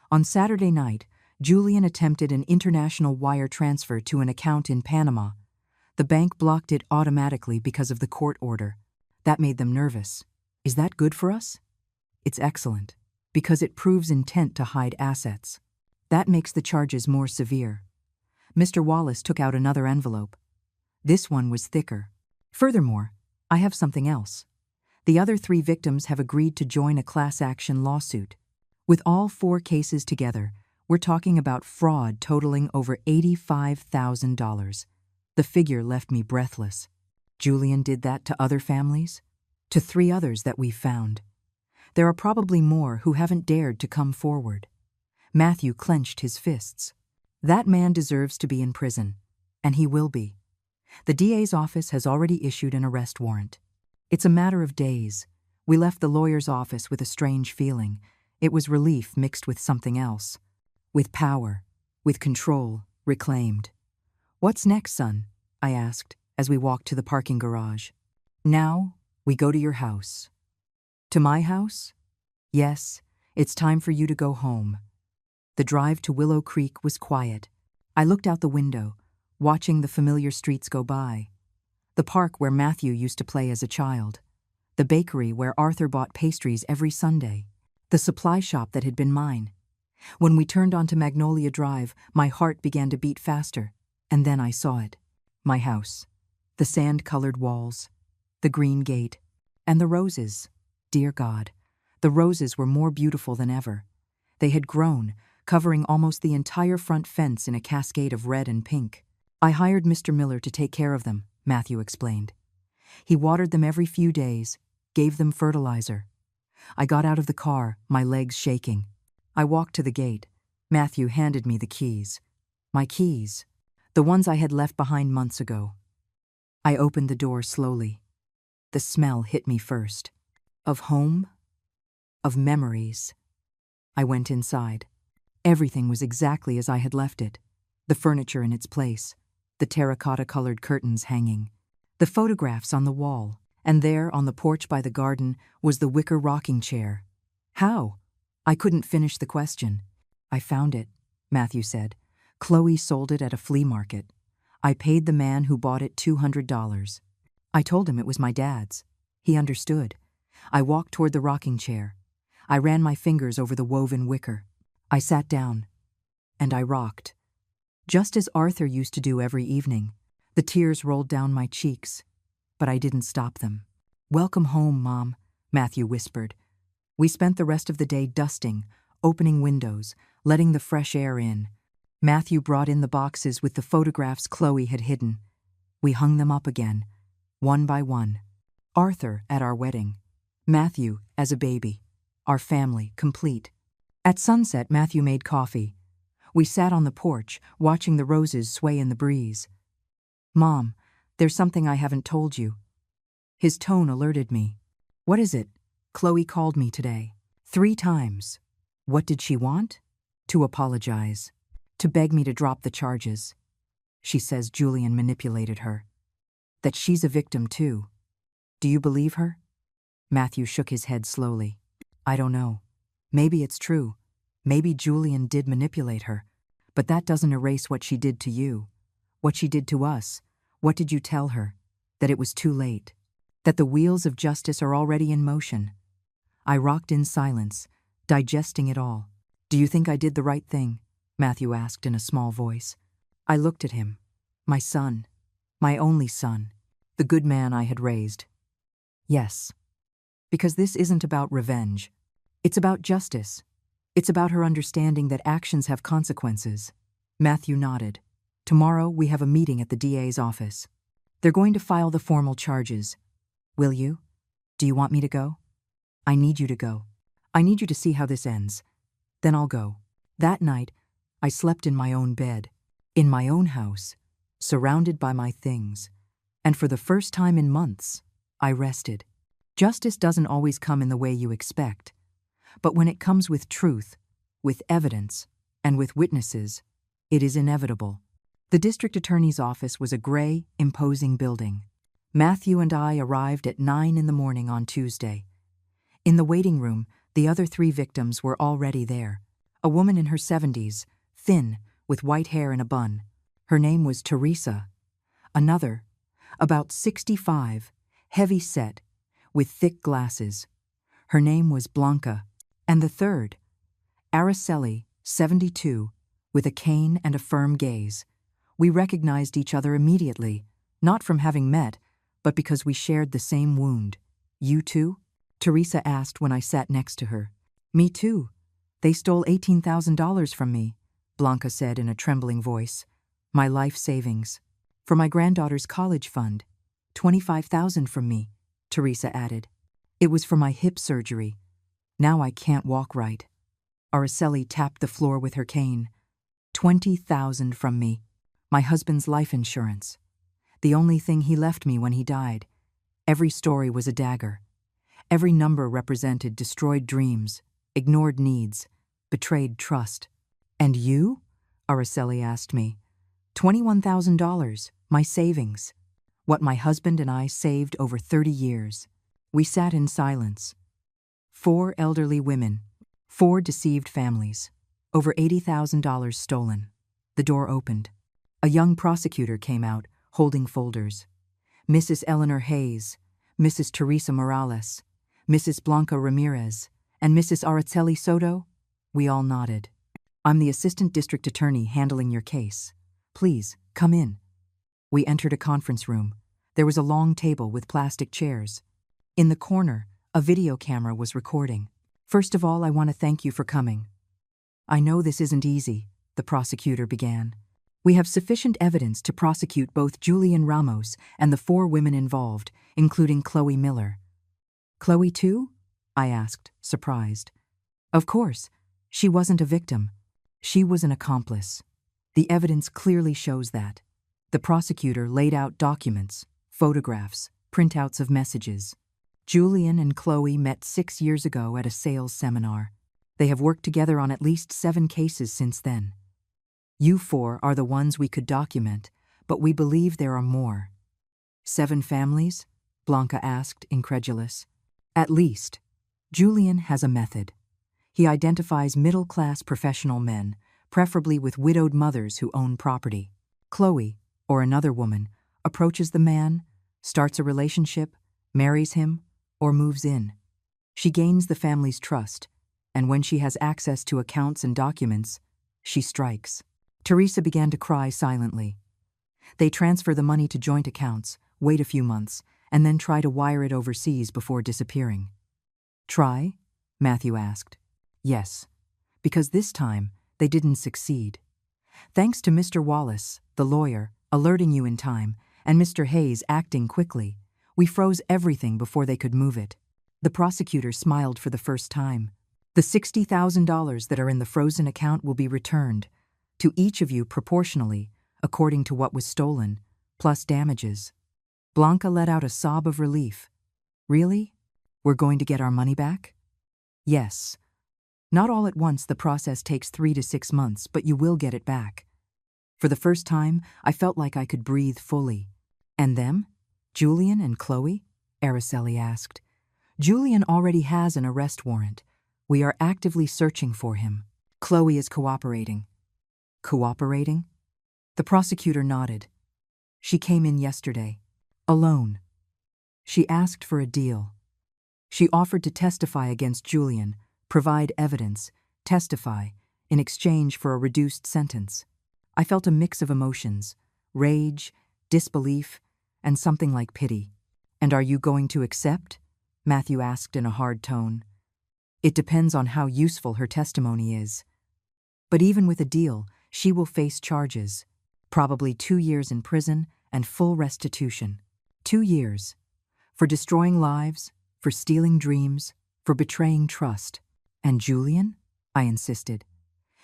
On Saturday night, Julian attempted an international wire transfer to an account in Panama. The bank blocked it automatically because of the court order. That made them nervous. Is that good for us? It's excellent, because it proves intent to hide assets. That makes the charges more severe." Mr. Wallace took out another envelope. This one was thicker. "Furthermore, I have something else. The other 3 victims have agreed to join a class action lawsuit. With all 4 cases together, we're talking about fraud totaling over $85,000. The figure left me breathless. Julian did that to other families? To 3 others that we've found. There are probably more who haven't dared to come forward." Matthew clenched his fists. "That man deserves to be in prison, and he will be. The DA's office has already issued an arrest warrant. It's a matter of days." We left the lawyer's office with a strange feeling. It was relief mixed with something else. With power, with control, reclaimed. "What's next, son?" I asked as we walked to the parking garage. "Now, we go to your house." "To my house?" "Yes, it's time for you to go home." The drive to Willow Creek was quiet. I looked out the window, watching the familiar streets go by. The park where Matthew used to play as a child. The bakery where Arthur bought pastries every Sunday. The supply shop that had been mine. When we turned onto Magnolia Drive, my heart began to beat faster, and then I saw it. My house. The sand-colored walls. The green gate. And the roses. Dear God, the roses were more beautiful than ever. They had grown, covering almost the entire front fence in a cascade of red and pink. "I hired Mr. Miller to take care of them," Matthew explained. "He watered them every few days, gave them fertilizer." I got out of the car, my legs shaking. I walked to the gate. Matthew handed me the keys. My keys. The ones I had left behind months ago. I opened the door slowly. The smell hit me first. Of home? Of memories. I went inside. Everything was exactly as I had left it. The furniture in its place. The terracotta-colored curtains hanging. The photographs on the wall. And there, on the porch by the garden, was the wicker rocking chair. How? I couldn't finish the question. "I found it," Matthew said. "Chloe sold it at a flea market. I paid the man who bought it $200. I told him it was my dad's. He understood. I walked toward the rocking chair. I ran my fingers over the woven wicker. I sat down. And I rocked. Just as Arthur used to do every evening. The tears rolled down my cheeks. But I didn't stop them. "Welcome home, Mom," Matthew whispered. We spent the rest of the day dusting, opening windows, letting the fresh air in. Matthew brought in the boxes with the photographs Chloe had hidden. We hung them up again, one by one. Arthur at our wedding. Matthew as a baby. our family, complete. At sunset, Matthew made coffee. We sat on the porch, watching the roses sway in the breeze. "Mom, there's something I haven't told you." His tone alerted me. "What is it?" "Chloe called me today. 3 times. What did she want?" "To apologize. To beg me to drop the charges. She says Julian manipulated her. That she's a victim too. Do you believe her?" Matthew shook his head slowly. "I don't know. Maybe it's true. Maybe Julian did manipulate her. But that doesn't erase what she did to you. What she did to us. What did you tell her? That it was too late. That the wheels of justice are already in motion." I rocked in silence, digesting it all. "Do you think I did the right thing?" Matthew asked in a small voice. I looked at him. My son. My only son. The good man I had raised. "Yes. Because this isn't about revenge. It's about justice. It's about her understanding that actions have consequences." Matthew nodded. "Tomorrow we have a meeting at the DA's office. They're going to file the formal charges. Will you? Do you want me to go?" "I need you to go. I need you to see how this ends. Then I'll go." That night, I slept in my own bed, in my own house, surrounded by my things. And for the first time in months, I rested. Justice doesn't always come in the way you expect. But when it comes with truth, with evidence, and with witnesses, it is inevitable. The district attorney's office was a gray, imposing building. Matthew and I arrived at 9 in the morning on Tuesday. In the waiting room, the other 3 victims were already there. A woman in her 70s, thin, with white hair in a bun. Her name was Teresa. Another, about 65, heavy-set, with thick glasses. Her name was Blanca. And the third, Araceli, 72, with a cane and a firm gaze. We recognized each other immediately, not from having met, but because we shared the same wound. "You too?" Teresa asked when I sat next to her. "Me too. They stole $18,000 from me," Blanca said in a trembling voice. "My life savings. For my granddaughter's college fund. $25,000 from me," Teresa added. "It was for my hip surgery. Now I can't walk right." Araceli tapped the floor with her cane. $20,000 from me. My husband's life insurance. The only thing he left me when he died. Every story was a dagger. Every number represented destroyed dreams, ignored needs, betrayed trust. "And you?" Araceli asked me. $21,000, my savings. What my husband and I saved over 30 years. We sat in silence. 4 elderly women, 4 deceived families, over $80,000 stolen. The door opened. A young prosecutor came out, holding folders. Mrs. Eleanor Hayes, Mrs. Teresa Morales, Mrs. Blanca Ramirez, and Mrs. Araceli Soto. We all nodded. "I'm the assistant district attorney handling your case. Please, come in." We entered a conference room. There was a long table with plastic chairs. In the corner, a video camera was recording. "First of all, I want to thank you for coming. I know this isn't easy," the prosecutor began. "We have sufficient evidence to prosecute both Julian Ramos and the 4 women involved, including Chloe Miller." "Chloe too?" I asked, surprised. "Of course. She wasn't a victim. She was an accomplice. The evidence clearly shows that." The prosecutor laid out documents, photographs, printouts of messages. Julian and Chloe met 6 years ago at a sales seminar. They have worked together on at least 7 cases since then. "You 4 are the ones we could document, but we believe there are more." "7 families?" Blanca asked, incredulous. "At least. Julian has a method. He identifies middle-class professional men, preferably with widowed mothers who own property. Chloe, or another woman, approaches the man, starts a relationship, marries him, or moves in. She gains the family's trust, and when she has access to accounts and documents, she strikes." Teresa began to cry silently. "They transfer the money to joint accounts, wait a few months, and then try to wire it overseas before disappearing." "Try?" Matthew asked. "Yes, because this time they didn't succeed. Thanks to Mr. Wallace, the lawyer, alerting you in time, and Mr. Hayes acting quickly, we froze everything before they could move it. The prosecutor smiled for the first time. The $60,000 that are in the frozen account will be returned to each of you proportionally, according to what was stolen, plus damages. Blanca let out a sob of relief. Really? We're going to get our money back? Yes. Not all at once. The process takes 3 to 6 months, but you will get it back. For the first time, I felt like I could breathe fully. And them? Julian and Chloe? Araceli asked. Julian already has an arrest warrant. We are actively searching for him. Chloe is cooperating. Cooperating? The prosecutor nodded. She came in yesterday. Alone. She asked for a deal. She offered to testify against Julian, provide evidence, testify, in exchange for a reduced sentence. I felt a mix of emotions, rage, disbelief, and something like pity. And are you going to accept? Matthew asked in a hard tone. It depends on how useful her testimony is. But even with a deal, she will face charges. Probably 2 years in prison and full restitution. 2 years. For destroying lives, for stealing dreams, for betraying trust. And Julian? I insisted.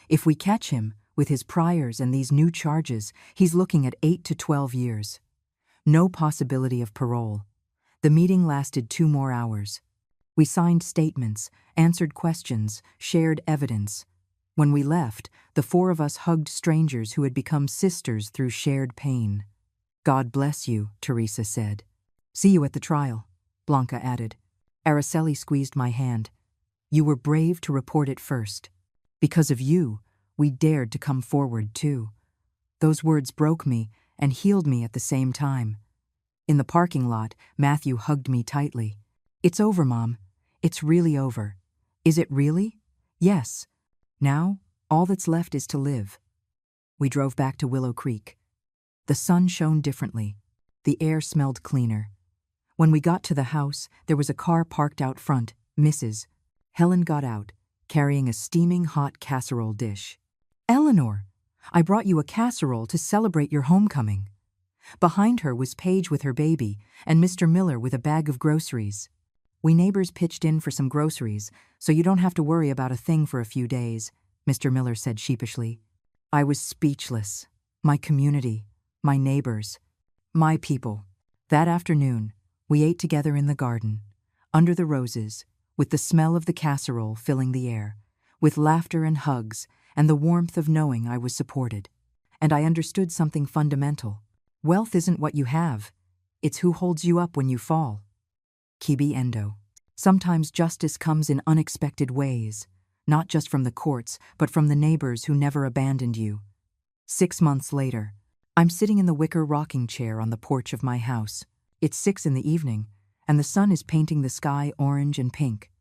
If we catch him, with his priors and these new charges, he's looking at 8 to 12 years. No possibility of parole. The meeting lasted 2 more hours. We signed statements, answered questions, shared evidence. When we left, the 4 of us hugged strangers who had become sisters through shared pain. God bless you, Teresa said. See you at the trial, Blanca added. Araceli squeezed my hand. You were brave to report it first. Because of you, we dared to come forward too. Those words broke me and healed me at the same time. In the parking lot, Matthew hugged me tightly. It's over, Mom. It's really over. Is it really? Yes. Now, all that's left is to live. We drove back to Willow Creek. The sun shone differently. The air smelled cleaner. When we got to the house, there was a car parked out front, Mrs. Helen got out, carrying a steaming hot casserole dish. Eleanor, I brought you a casserole to celebrate your homecoming. Behind her was Paige with her baby and Mr. Miller with a bag of groceries. We neighbors pitched in for some groceries, so you don't have to worry about a thing for a few days, Mr. Miller said sheepishly. I was speechless. My community, my neighbors, my people. That afternoon, we ate together in the garden, under the roses, with the smell of the casserole filling the air, with laughter and hugs and the warmth of knowing I was supported. And I understood something fundamental. Wealth isn't what you have. It's who holds you up when you fall. Kibi Endo. Sometimes justice comes in unexpected ways, not just from the courts, but from the neighbors who never abandoned you. 6 months later, I'm sitting in the wicker rocking chair on the porch of my house. It's 6 in the evening, and the sun is painting the sky orange and pink.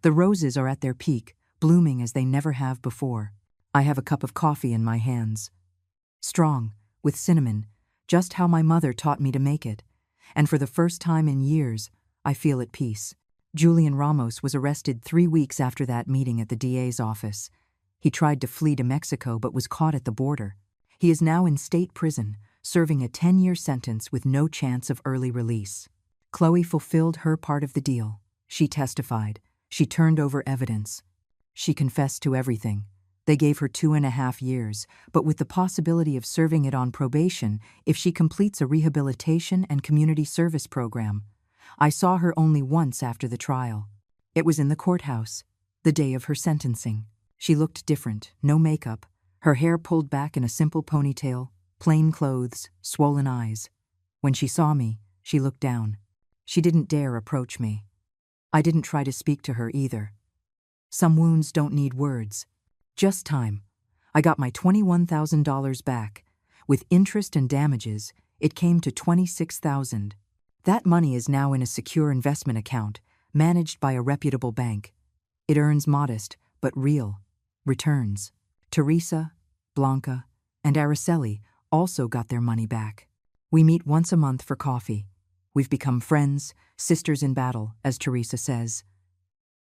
The roses are at their peak, blooming as they never have before. I have a cup of coffee in my hands. Strong, with cinnamon, just how my mother taught me to make it. And for the first time in years, I feel at peace. Julian Ramos was arrested 3 weeks after that meeting at the DA's office. He tried to flee to Mexico but was caught at the border. He is now in state prison, serving a 10-year sentence with no chance of early release. Chloe fulfilled her part of the deal. She testified. She turned over evidence. She confessed to everything. They gave her 2.5 years, but with the possibility of serving it on probation if she completes a rehabilitation and community service program. I saw her only once after the trial. It was in the courthouse, the day of her sentencing. She looked different, no makeup, her hair pulled back in a simple ponytail, plain clothes, swollen eyes. When she saw me, she looked down. She didn't dare approach me. I didn't try to speak to her either. Some wounds don't need words. Just time. I got my $21,000 back. With interest and damages, it came to $26,000. That money is now in a secure investment account, managed by a reputable bank. It earns modest, but real, returns. Teresa, Blanca, and Araceli also got their money back. We meet once a month for coffee. We've become friends, sisters in battle, as Teresa says.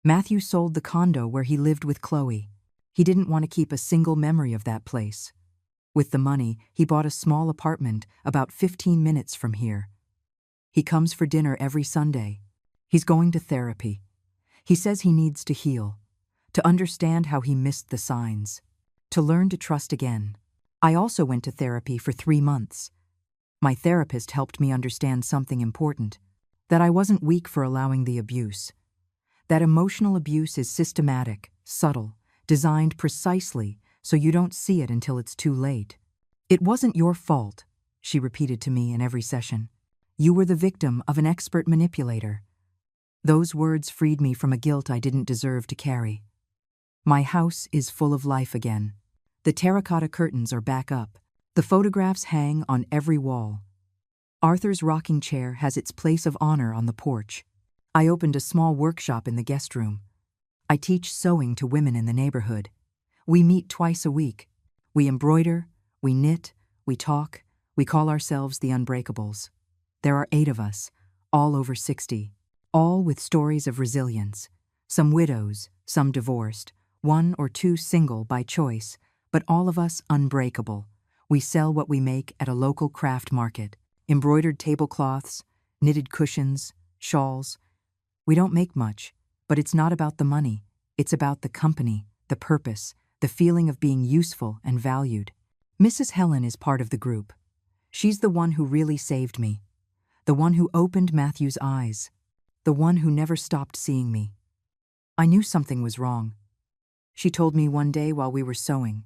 Matthew sold the condo where he lived with Chloe. He didn't want to keep a single memory of that place. With the money, he bought a small apartment about 15 minutes from here. He comes for dinner every Sunday. He's going to therapy. He says he needs to heal, to understand how he missed the signs, to learn to trust again. I also went to therapy for 3 months. My therapist helped me understand something important, that I wasn't weak for allowing the abuse. That emotional abuse is systematic, subtle, designed precisely so you don't see it until it's too late. It wasn't your fault, she repeated to me in every session. You were the victim of an expert manipulator. Those words freed me from a guilt I didn't deserve to carry. My house is full of life again. The terracotta curtains are back up. The photographs hang on every wall. Arthur's rocking chair has its place of honor on the porch. I opened a small workshop in the guest room. I teach sewing to women in the neighborhood. We meet twice a week. We embroider, we knit, we talk, we call ourselves the Unbreakables. There are 8 of us, all over 60, all with stories of resilience. Some widows, some divorced, 1 or 2 single by choice, but all of us unbreakable. We sell what we make at a local craft market. Embroidered tablecloths, knitted cushions, shawls. We don't make much, but it's not about the money. It's about the company, the purpose, the feeling of being useful and valued. Mrs. Helen is part of the group. She's the one who really saved me, the one who opened Matthew's eyes, the one who never stopped seeing me. I knew something was wrong. She told me one day while we were sewing,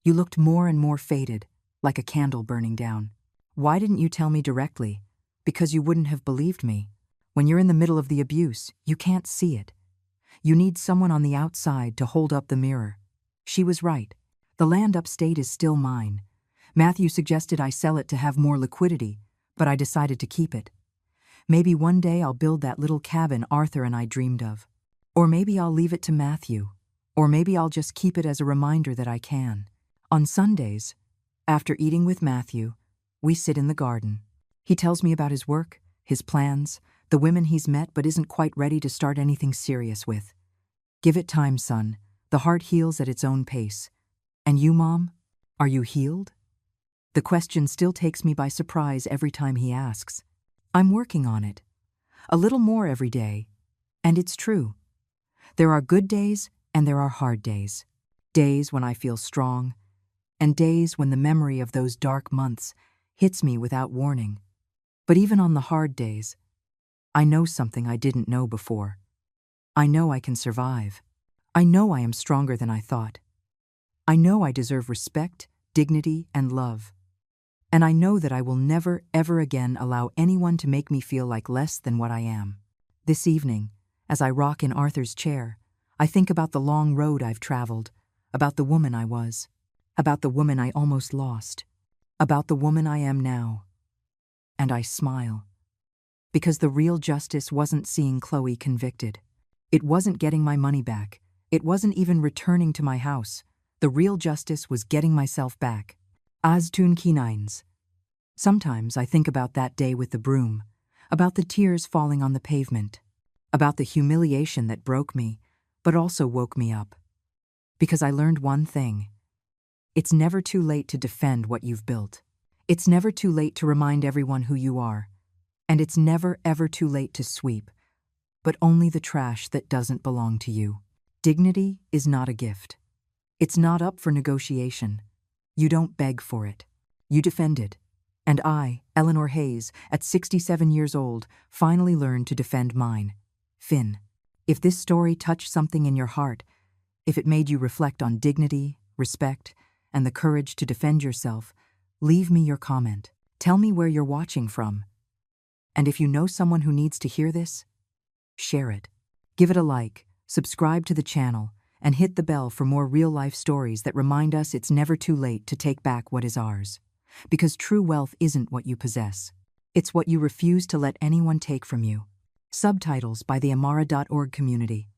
"You looked more and more faded, like a candle burning down. Why didn't you tell me directly? Because you wouldn't have believed me. When you're in the middle of the abuse, you can't see it. You need someone on the outside to hold up the mirror." She was right. The land upstate is still mine. Matthew suggested I sell it to have more liquidity, but I decided to keep it. Maybe one day I'll build that little cabin Arthur and I dreamed of. Or maybe I'll leave it to Matthew. Or maybe I'll just keep it as a reminder that I can. On Sundays, after eating with Matthew, we sit in the garden. He tells me about his work, his plans, the women he's met but isn't quite ready to start anything serious with. Give it time, son. The heart heals at its own pace. And you, Mom? Are you healed? The question still takes me by surprise every time he asks. I'm working on it. A little more every day. And it's true. There are good days and there are hard days. Days when I feel strong, and days when the memory of those dark months hits me without warning. But even on the hard days, I know something I didn't know before. I know I can survive. I know I am stronger than I thought. I know I deserve respect, dignity, and love. And I know that I will never, ever again allow anyone to make me feel like less than what I am. This evening, as I rock in Arthur's chair, I think about the long road I've traveled, about the woman I was, about the woman I almost lost, about the woman I am now. And I smile. Because the real justice wasn't seeing Chloe convicted. It wasn't getting my money back. It wasn't even returning to my house. The real justice was getting myself back. Aztun Kinines. Sometimes I think about that day with the broom, about the tears falling on the pavement, about the humiliation that broke me, but also woke me up. Because I learned one thing. It's never too late to defend what you've built. It's never too late to remind everyone who you are. And it's never, ever too late to sweep, but only the trash that doesn't belong to you. Dignity is not a gift. It's not up for negotiation. You don't beg for it. You defend it. And I, Eleanor Hayes, at 67 years old, finally learned to defend mine. Finn, if this story touched something in your heart, if it made you reflect on dignity, respect, and the courage to defend yourself, leave me your comment. Tell me where you're watching from. And if you know someone who needs to hear this, share it. Give it a like, subscribe to the channel, and hit the bell for more real-life stories that remind us it's never too late to take back what is ours. Because true wealth isn't what you possess. It's what you refuse to let anyone take from you. Subtitles by the Amara.org community.